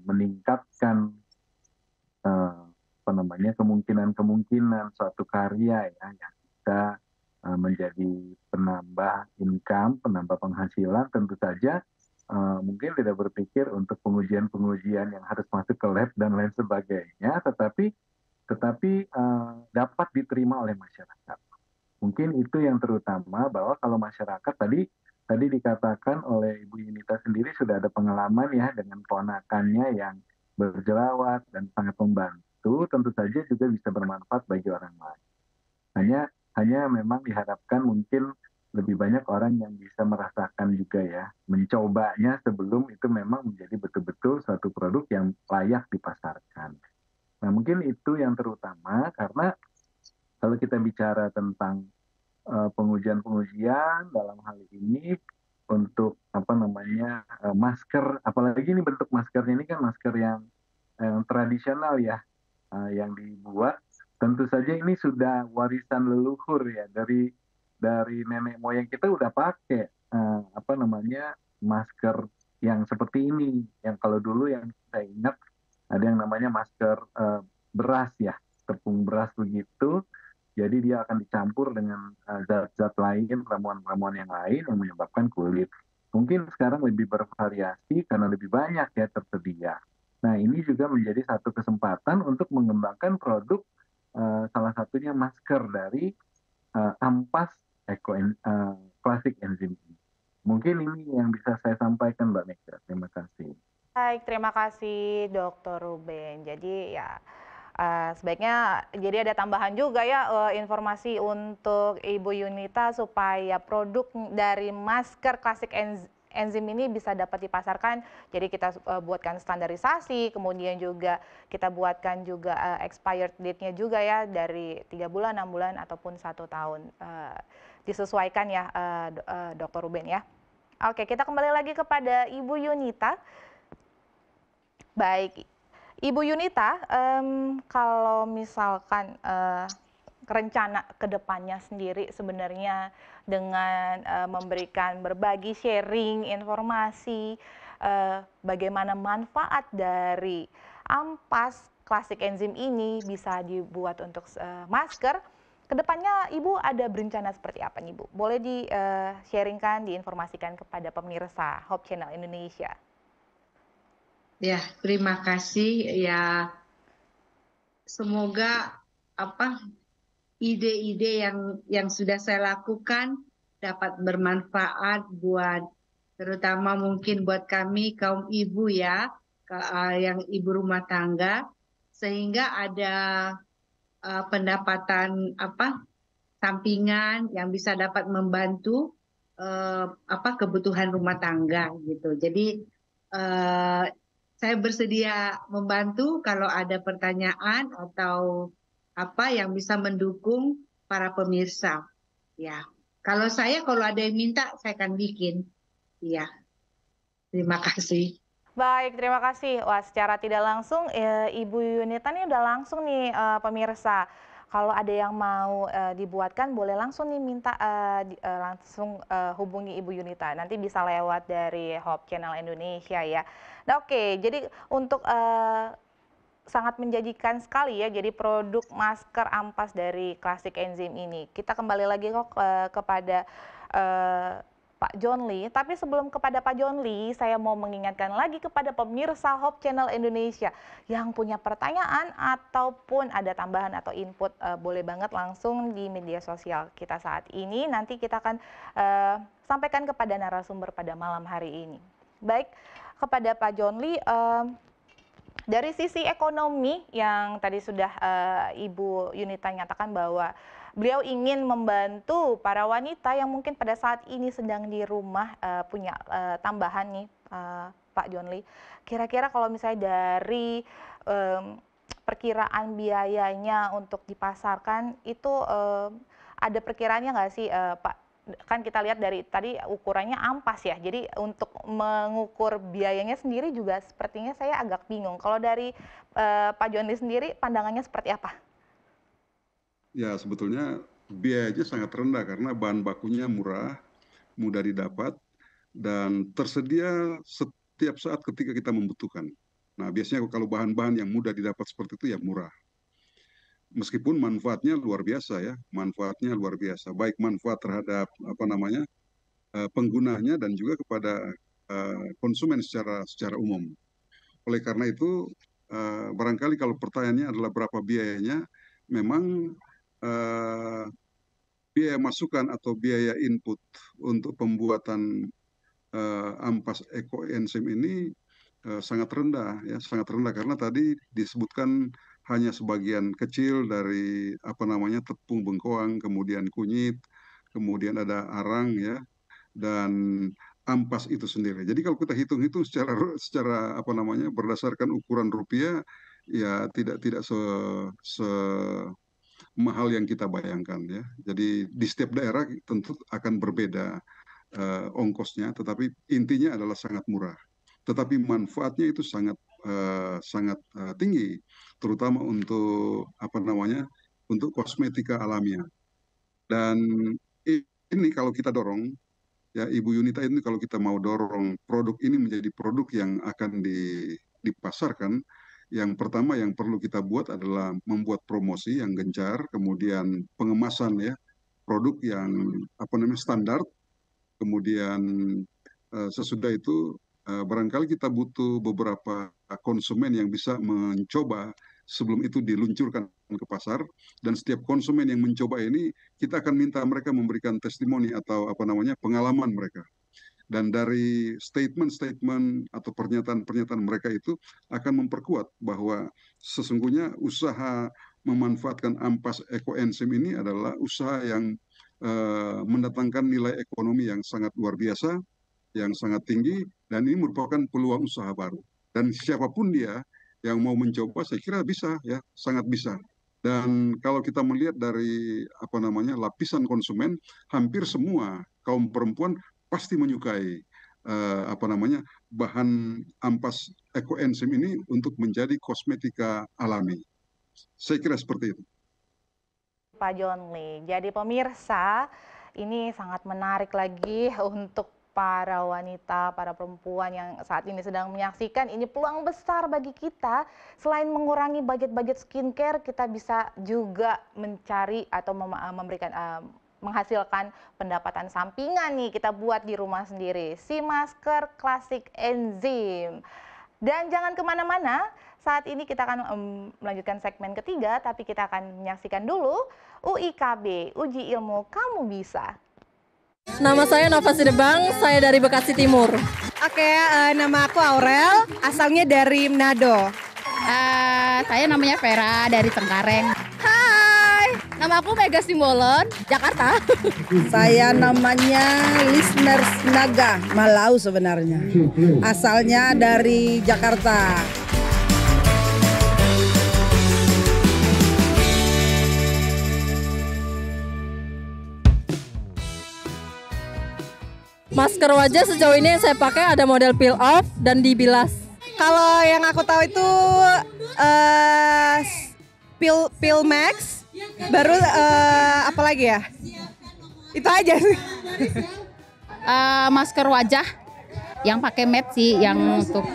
meningkatkan kemungkinan suatu karya ya yang bisa menjadi penambah income, penambah penghasilan, tentu saja mungkin tidak berpikir untuk pengujian-pengujian yang harus masuk ke lab dan lain sebagainya, tetapi dapat diterima oleh masyarakat. Mungkin itu yang terutama, bahwa kalau masyarakat tadi dikatakan oleh Ibu Yunita sendiri sudah ada pengalaman ya dengan ponakannya yang berjerawat dan sangat membantu, tentu saja juga bisa bermanfaat bagi orang lain. Hanya memang diharapkan mungkin lebih banyak orang yang bisa merasakan juga ya, mencobanya sebelum itu memang menjadi betul-betul suatu produk yang layak dipasarkan. Nah, mungkin itu yang terutama, karena kalau kita bicara tentang pengujian-pengujian dalam hal ini untuk masker, apalagi ini bentuk maskernya ini kan masker yang tradisional ya, yang dibuat, tentu saja ini sudah warisan leluhur ya, dari nenek moyang kita udah pakai masker yang seperti ini, yang kalau dulu yang saya ingat ada yang namanya masker beras ya, tepung beras begitu. Jadi dia akan dicampur dengan zat-zat lain, ramuan-ramuan yang lain yang menyebabkan kulit. Mungkin sekarang lebih bervariasi karena lebih banyak ya tersedia. Nah, ini juga menjadi satu kesempatan untuk mengembangkan produk, salah satunya masker dari ampas klasik enzim. Mungkin ini yang bisa saya sampaikan, Mbak Mega. Terima kasih. Baik, terima kasih Dr. Ruben. Jadi ya sebaiknya jadi ada tambahan juga ya informasi untuk Ibu Yunita supaya produk dari masker klasik enzim ini bisa dapat dipasarkan. Jadi kita buatkan standarisasi, kemudian juga kita buatkan juga expired date-nya juga ya, dari 3 bulan, 6 bulan, ataupun 1 tahun. Disesuaikan ya Dr. Ruben ya. Oke, kita kembali lagi kepada Ibu Yunita. Baik, Ibu Yunita, kalau misalkan rencana ke depannya sendiri sebenarnya dengan memberikan berbagi sharing informasi bagaimana manfaat dari ampas klasik enzim ini bisa dibuat untuk masker, kedepannya Ibu ada berencana seperti apa nih Bu? Boleh di-sharingkan, diinformasikan kepada pemirsa Hope Channel Indonesia. Ya, terima kasih ya. Semoga ide-ide yang sudah saya lakukan dapat bermanfaat buat, terutama mungkin buat kami kaum ibu ya, yang ibu rumah tangga, sehingga ada pendapatan sampingan yang bisa dapat membantu kebutuhan rumah tangga gitu. Jadi saya bersedia membantu kalau ada pertanyaan atau apa yang bisa mendukung para pemirsa. Ya, kalau ada yang minta saya akan bikin. Ya, terima kasih. Baik, terima kasih. Wah, secara tidak langsung Ibu Yunita nih udah langsung nih pemirsa. Kalau ada yang mau dibuatkan boleh langsung nih minta langsung hubungi Ibu Yunita. Nanti bisa lewat dari Hope Channel Indonesia ya. Nah, oke, jadi untuk sangat menjanjikan sekali ya, jadi produk masker ampas dari Classic Enzim ini. Kita kembali lagi kok kepada Pak John Lee, tapi sebelum kepada Pak John Lee, saya mau mengingatkan lagi kepada pemirsa Hope Channel Indonesia yang punya pertanyaan ataupun ada tambahan atau input, boleh banget langsung di media sosial kita saat ini. Nanti kita akan sampaikan kepada narasumber pada malam hari ini. Baik, kepada Pak John Lee, dari sisi ekonomi yang tadi sudah Ibu Yunita nyatakan bahwa beliau ingin membantu para wanita yang mungkin pada saat ini sedang di rumah punya tambahan nih, Pak John Lee. Kira-kira kalau misalnya dari perkiraan biayanya untuk dipasarkan itu ada perkiraannya nggak sih, Pak? Kan kita lihat dari tadi ukurannya ampas ya, jadi untuk mengukur biayanya sendiri juga sepertinya saya agak bingung. Kalau dari Pak John Lee sendiri pandangannya seperti apa? Ya, sebetulnya biayanya sangat rendah karena bahan bakunya murah, mudah didapat, dan tersedia setiap saat ketika kita membutuhkan. Nah, biasanya kalau bahan-bahan yang mudah didapat seperti itu ya murah. Meskipun manfaatnya luar biasa ya, manfaatnya luar biasa. Baik manfaat terhadap penggunanya dan juga kepada konsumen secara umum. Oleh karena itu, barangkali kalau pertanyaannya adalah berapa biayanya, memang biaya masukan atau biaya input untuk pembuatan ampas ekoenzim ini sangat rendah ya, sangat rendah karena tadi disebutkan hanya sebagian kecil dari tepung bengkoang, kemudian kunyit, kemudian ada arang ya, dan ampas itu sendiri. Jadi kalau kita hitung-hitung secara berdasarkan ukuran rupiah ya tidak mahal yang kita bayangkan ya. Jadi di setiap daerah tentu akan berbeda ongkosnya, tetapi intinya adalah sangat murah. Tetapi manfaatnya itu sangat tinggi, terutama untuk untuk kosmetika alamiah. Dan ini kalau kita dorong ya, Ibu Yunita, ini kalau kita mau dorong produk ini menjadi produk yang akan dipasarkan, yang pertama yang perlu kita buat adalah membuat promosi yang gencar, kemudian pengemasan ya, produk yang standar, kemudian sesudah itu barangkali kita butuh beberapa konsumen yang bisa mencoba sebelum itu diluncurkan ke pasar, dan setiap konsumen yang mencoba ini kita akan minta mereka memberikan testimoni atau pengalaman mereka. Dan dari statement-statement atau pernyataan-pernyataan mereka itu akan memperkuat bahwa sesungguhnya usaha memanfaatkan ampas ekoenzim ini adalah usaha yang mendatangkan nilai ekonomi yang sangat luar biasa, yang sangat tinggi, dan ini merupakan peluang usaha baru. Dan siapapun dia yang mau mencoba, saya kira bisa ya, sangat bisa. Dan kalau kita melihat dari lapisan konsumen, hampir semua kaum perempuan pasti menyukai bahan ampas ekoenzim ini untuk menjadi kosmetika alami. Saya kira seperti itu. Pak John Lee, jadi pemirsa ini sangat menarik lagi untuk para wanita, para perempuan yang saat ini sedang menyaksikan. Ini peluang besar bagi kita. Selain mengurangi budget-budget skincare, kita bisa juga mencari atau memberikan menghasilkan pendapatan sampingan nih, kita buat di rumah sendiri. Si masker Classic Enzim. Dan jangan kemana-mana, saat ini kita akan melanjutkan segmen ketiga, tapi kita akan menyaksikan dulu UIKB, Uji Ilmu Kamu Bisa. Nama saya Nova Sidebang, saya dari Bekasi Timur. Oke, nama aku Aurel, asalnya dari Manado. Saya namanya Vera dari Cengkareng. Hai, Nama aku Mega Simbolon, Jakarta. Saya namanya Listeners Naga, Malau sebenarnya. Asalnya dari Jakarta. Masker wajah sejauh ini yang saya pakai ada model peel off dan dibilas. Kalau yang aku tahu itu Peel Max, baru apa lagi ya? Itu aja sih. Masker wajah yang pakai matte sih, yang untuk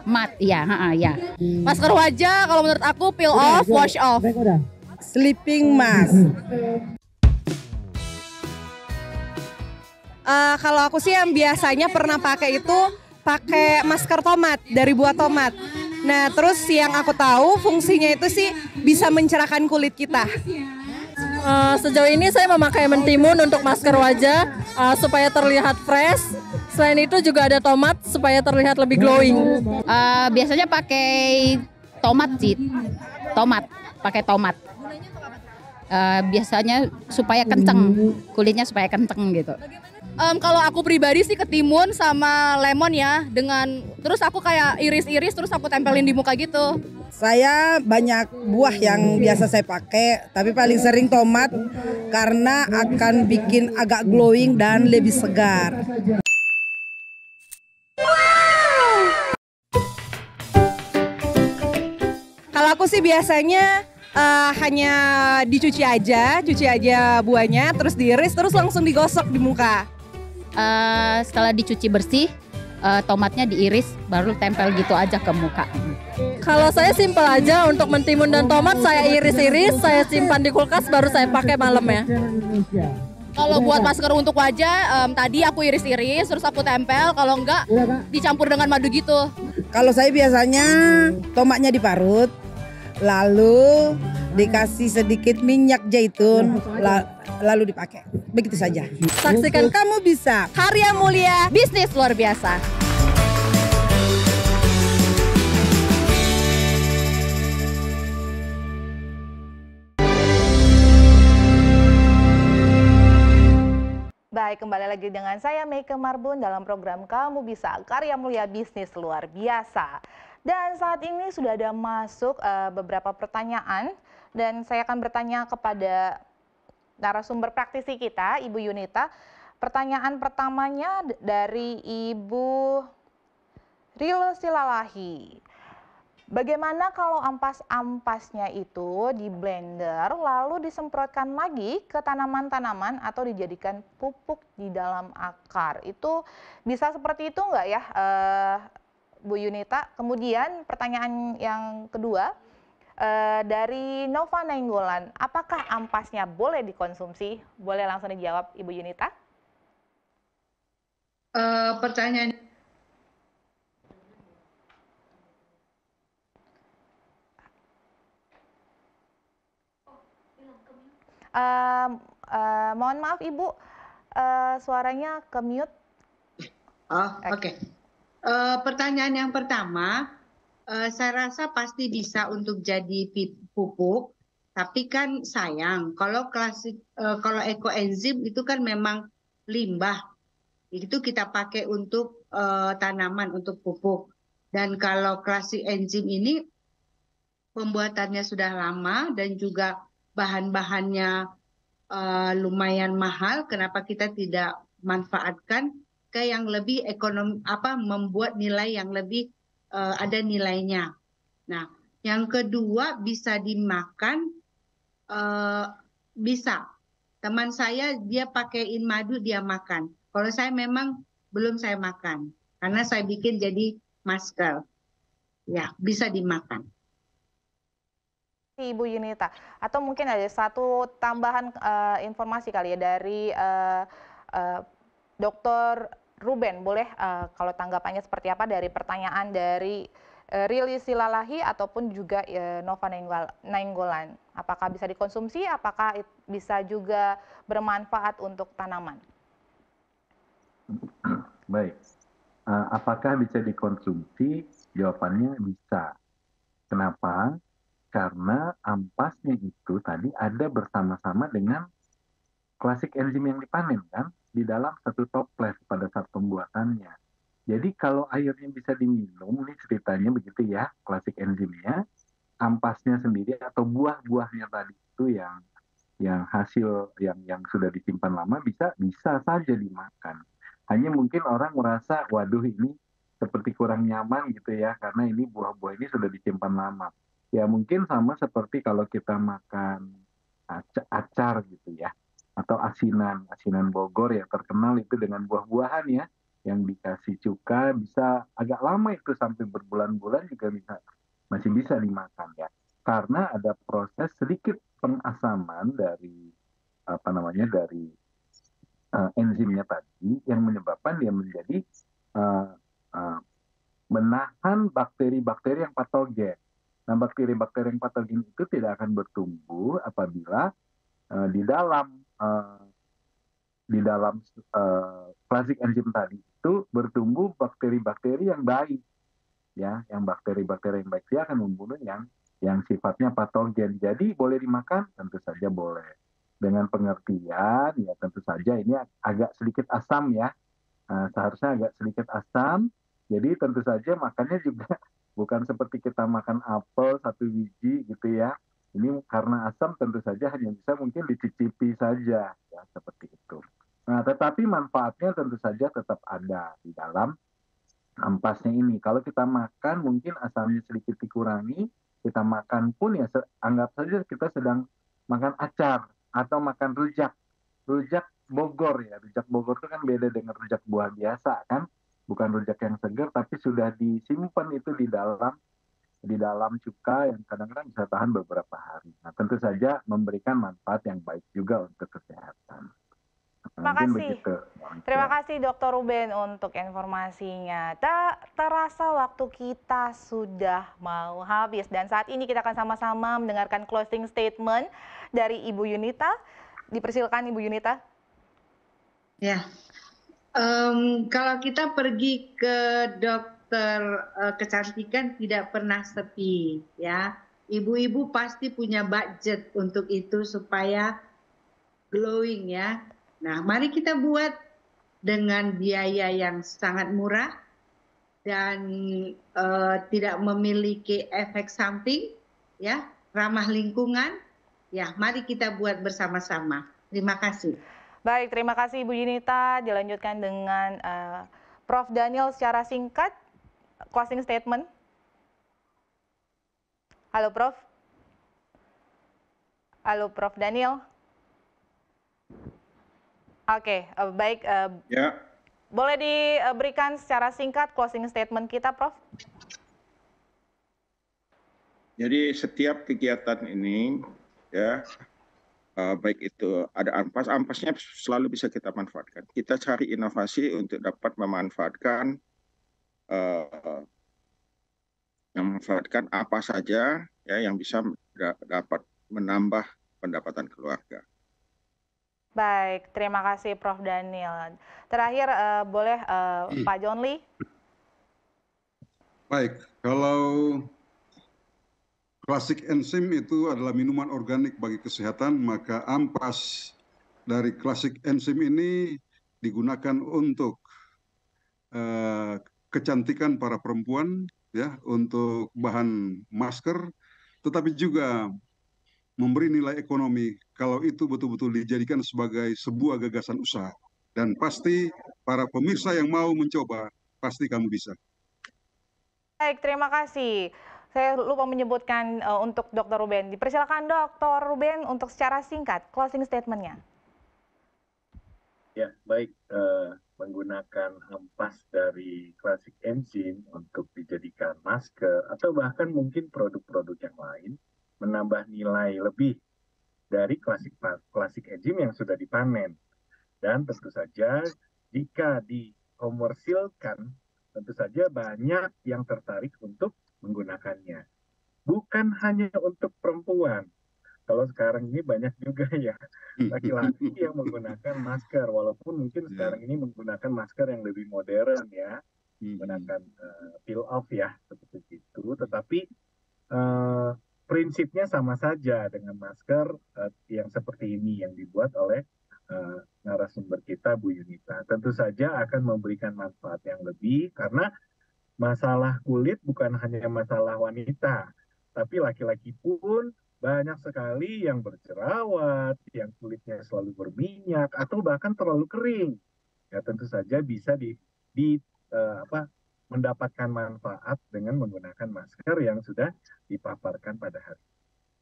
mat ya, ya. Masker wajah kalau menurut aku peel off, wash off. Sleeping mask. Kalau aku sih yang biasanya pernah pakai itu pakai masker tomat dari buah tomat. Nah, terus yang aku tahu fungsinya itu sih bisa mencerahkan kulit kita. Sejauh ini saya memakai mentimun untuk masker wajah supaya terlihat fresh. Selain itu juga ada tomat supaya terlihat lebih glowing. Biasanya pakai tomat sih, pakai tomat. Biasanya supaya kenceng, kulitnya supaya kenceng gitu. Kalau aku pribadi sih ketimun sama lemon ya, terus aku kayak iris-iris terus aku tempelin di muka gitu. Saya banyak buah yang biasa saya pakai, tapi paling sering tomat karena akan bikin agak glowing dan lebih segar. Kalau aku sih biasanya hanya cuci aja buahnya, terus diiris, terus langsung digosok di muka. Setelah dicuci bersih, tomatnya diiris, baru tempel gitu aja ke muka. Kalau saya simpel aja, untuk mentimun dan tomat saya iris-iris, saya simpan di kulkas, baru saya pakai malamnya. Kalau buat masker untuk wajah, tadi aku iris-iris, terus aku tempel, kalau enggak dicampur dengan madu gitu. Kalau saya biasanya tomatnya diparut, lalu dikasih sedikit minyak zaitun, lalu dipakai. Begitu saja. Saksikan Kamu Bisa, karya mulia Bisnis luar biasa. Baik, kembali lagi dengan saya Meike Marbun dalam program Kamu Bisa, karya mulia bisnis luar biasa. Dan saat ini sudah ada masuk beberapa pertanyaan dan saya akan bertanya kepada narasumber praktisi kita, Ibu Yunita. Pertanyaan pertamanya dari Ibu Rilo Silalahi. Bagaimana kalau ampas-ampasnya itu di blender lalu disemprotkan lagi ke tanaman-tanaman atau dijadikan pupuk di dalam akar? Itu bisa seperti itu enggak ya, Bu Yunita? Kemudian pertanyaan yang kedua dari Nova Nainggolan, apakah ampasnya boleh dikonsumsi? Boleh langsung dijawab Ibu Yunita? Pertanyaan mohon maaf Ibu, suaranya ke mute. Oke. Pertanyaan yang pertama, saya rasa pasti bisa untuk jadi pupuk, tapi kan sayang kalau kalau ekoenzim itu kan memang limbah, itu kita pakai untuk tanaman, untuk pupuk. Dan kalau klasik enzim ini pembuatannya sudah lama dan juga bahan-bahannya lumayan mahal, kenapa kita tidak manfaatkan ke yang lebih ekonomi, membuat nilai yang lebih ada nilainya. Nah, yang kedua bisa dimakan, bisa. Teman saya dia pakaiin madu, dia makan. Kalau saya memang belum saya makan, karena saya bikin jadi masker. Ya, bisa dimakan. Ibu Yunita, atau mungkin ada satu tambahan informasi kali ya dari Dr. Ruben, boleh kalau tanggapannya seperti apa dari pertanyaan dari Rili Silalahi ataupun juga Nova Nainggolan. Apakah bisa dikonsumsi, apakah bisa juga bermanfaat untuk tanaman? Baik, apakah bisa dikonsumsi? Jawabannya bisa. Kenapa? karena ampasnya itu tadi ada bersama-sama dengan klasik enzim yang dipanen kan di dalam satu toples pada saat pembuatannya. Jadi kalau airnya bisa diminum, ini ceritanya begitu ya, klasik enzimnya, ampasnya sendiri atau buah-buahnya tadi itu yang hasil yang sudah disimpan lama bisa saja dimakan. Hanya mungkin orang merasa, waduh ini seperti kurang nyaman gitu ya, karena ini buah-buah ini sudah disimpan lama. Ya mungkin sama seperti kalau kita makan acar gitu ya, atau asinan Bogor yang terkenal itu dengan buah-buahan ya, yang dikasih cuka bisa agak lama itu sampai berbulan-bulan juga masih bisa dimakan ya, karena ada proses sedikit pengasaman dari dari enzimnya tadi yang menyebabkan dia menjadi menahan bakteri-bakteri yang patogen. Nah, bakteri-bakteri yang patogen itu tidak akan bertumbuh apabila di dalam klasik enzim tadi itu bertumbuh bakteri-bakteri yang baik, ya, yang bakteri-bakteri yang baik dia akan membunuh yang sifatnya patogen. Jadi boleh dimakan, tentu saja boleh. Dengan pengertian, ya tentu saja ini agak sedikit asam ya, seharusnya agak sedikit asam. Jadi tentu saja makannya juga bukan seperti kita makan apel satu biji gitu ya. Ini karena asam tentu saja hanya bisa mungkin dicicipi saja, ya seperti itu. Nah, tetapi manfaatnya tentu saja tetap ada di dalam ampasnya ini. Kalau kita makan mungkin asamnya sedikit dikurangi, kita makan pun ya anggap saja kita sedang makan acar atau makan rujak Bogor ya. Rujak Bogor itu kan beda dengan rujak buah biasa kan, bukan rujak yang segar tapi sudah disimpan itu di dalam cuka yang kadang-kadang bisa tahan beberapa hari. Nah, tentu saja memberikan manfaat yang baik juga untuk kesehatan. Terima kasih Dr. Ruben untuk informasinya. Tak terasa waktu kita sudah mau habis dan saat ini kita akan sama-sama mendengarkan closing statement dari Ibu Yunita. Dipersilakan Ibu Yunita. Ya, kalau kita pergi ke dokter kecantikan tidak pernah sepi, ya. Ibu-ibu pasti punya budget untuk itu supaya glowing ya. Nah, mari kita buat dengan biaya yang sangat murah dan tidak memiliki efek samping, ya, ramah lingkungan. Ya, mari kita buat bersama-sama. Terima kasih. Baik, terima kasih Ibu Yunita. Dilanjutkan dengan Prof. Daniel secara singkat, closing statement. Halo Prof. Halo Prof. Daniel. Oke, baik. Ya. Boleh diberikan secara singkat closing statement kita, Prof? Jadi setiap kegiatan ini, ya, baik itu ada ampasnya selalu bisa kita manfaatkan. Kita cari inovasi untuk dapat memanfaatkan apa saja ya yang bisa dapat menambah pendapatan keluarga. Baik, terima kasih Prof. Daniel. Terakhir boleh Pak John Lee? Baik, kalau klasik enzim itu adalah minuman organik bagi kesehatan, maka ampas dari klasik enzim ini digunakan untuk kecantikan para perempuan, ya, untuk bahan masker, tetapi juga memberi nilai ekonomi kalau itu betul-betul dijadikan sebagai sebuah gagasan usaha. Dan pasti para pemirsa yang mau mencoba, pasti kamu bisa. Baik, terima kasih. Saya lupa menyebutkan untuk Dr. Ruben. Dipersilakan Dr. Ruben untuk secara singkat closing statement-nya. Ya, baik. Menggunakan ampas dari klasik enzim untuk dijadikan masker atau bahkan mungkin produk-produk yang lain menambah nilai lebih dari klasik enzim yang sudah dipanen. Dan tentu saja jika dikomersilkan, tentu saja banyak yang tertarik untuk menggunakannya. Bukan hanya untuk perempuan. Kalau sekarang ini banyak juga ya laki-laki yang menggunakan masker, walaupun mungkin sekarang ini menggunakan masker yang lebih modern ya, menggunakan peel off ya seperti itu. Tetapi prinsipnya sama saja dengan masker yang seperti ini yang dibuat oleh narasumber kita Bu Yunita. Tentu saja akan memberikan manfaat yang lebih karena masalah kulit bukan hanya masalah wanita, tapi laki-laki pun banyak sekali yang berjerawat, yang kulitnya selalu berminyak atau bahkan terlalu kering. Ya tentu saja bisa mendapatkan manfaat dengan menggunakan masker yang sudah dipaparkan pada hari.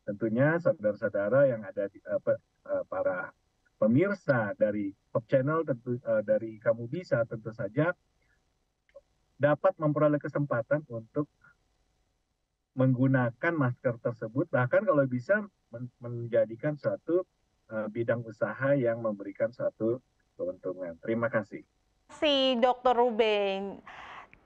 Tentunya saudara-saudara yang ada di para pemirsa dari Top Channel dari Kamu Bisa tentu saja dapat memperoleh kesempatan untuk menggunakan masker tersebut, bahkan kalau bisa menjadikan suatu bidang usaha yang memberikan suatu keuntungan. Terima kasih. Dr. Ruben.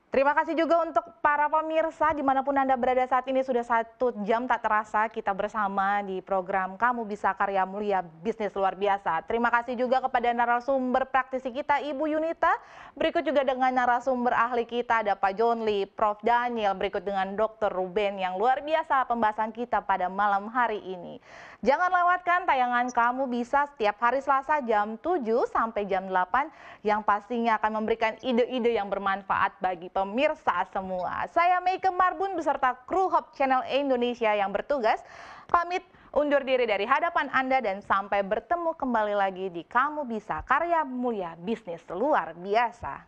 Terima kasih juga untuk para pemirsa dimanapun Anda berada saat ini. Sudah 1 jam tak terasa kita bersama di program Kamu Bisa Karya Mulia Bisnis Luar Biasa. Terima kasih juga kepada narasumber praktisi kita Ibu Yunita. Berikut juga dengan narasumber ahli kita ada Pak John Lee, Prof. Daniel. Berikut dengan Dr. Ruben yang luar biasa pembahasan kita pada malam hari ini. Jangan lewatkan tayangan Kamu Bisa setiap hari Selasa jam 7 sampai jam 8 yang pastinya akan memberikan ide-ide yang bermanfaat bagi pemirsa semua. Saya Meike Marbun beserta kru Hop Channel Indonesia yang bertugas pamit undur diri dari hadapan Anda dan sampai bertemu kembali lagi di Kamu Bisa Karya Mulia Bisnis Luar Biasa.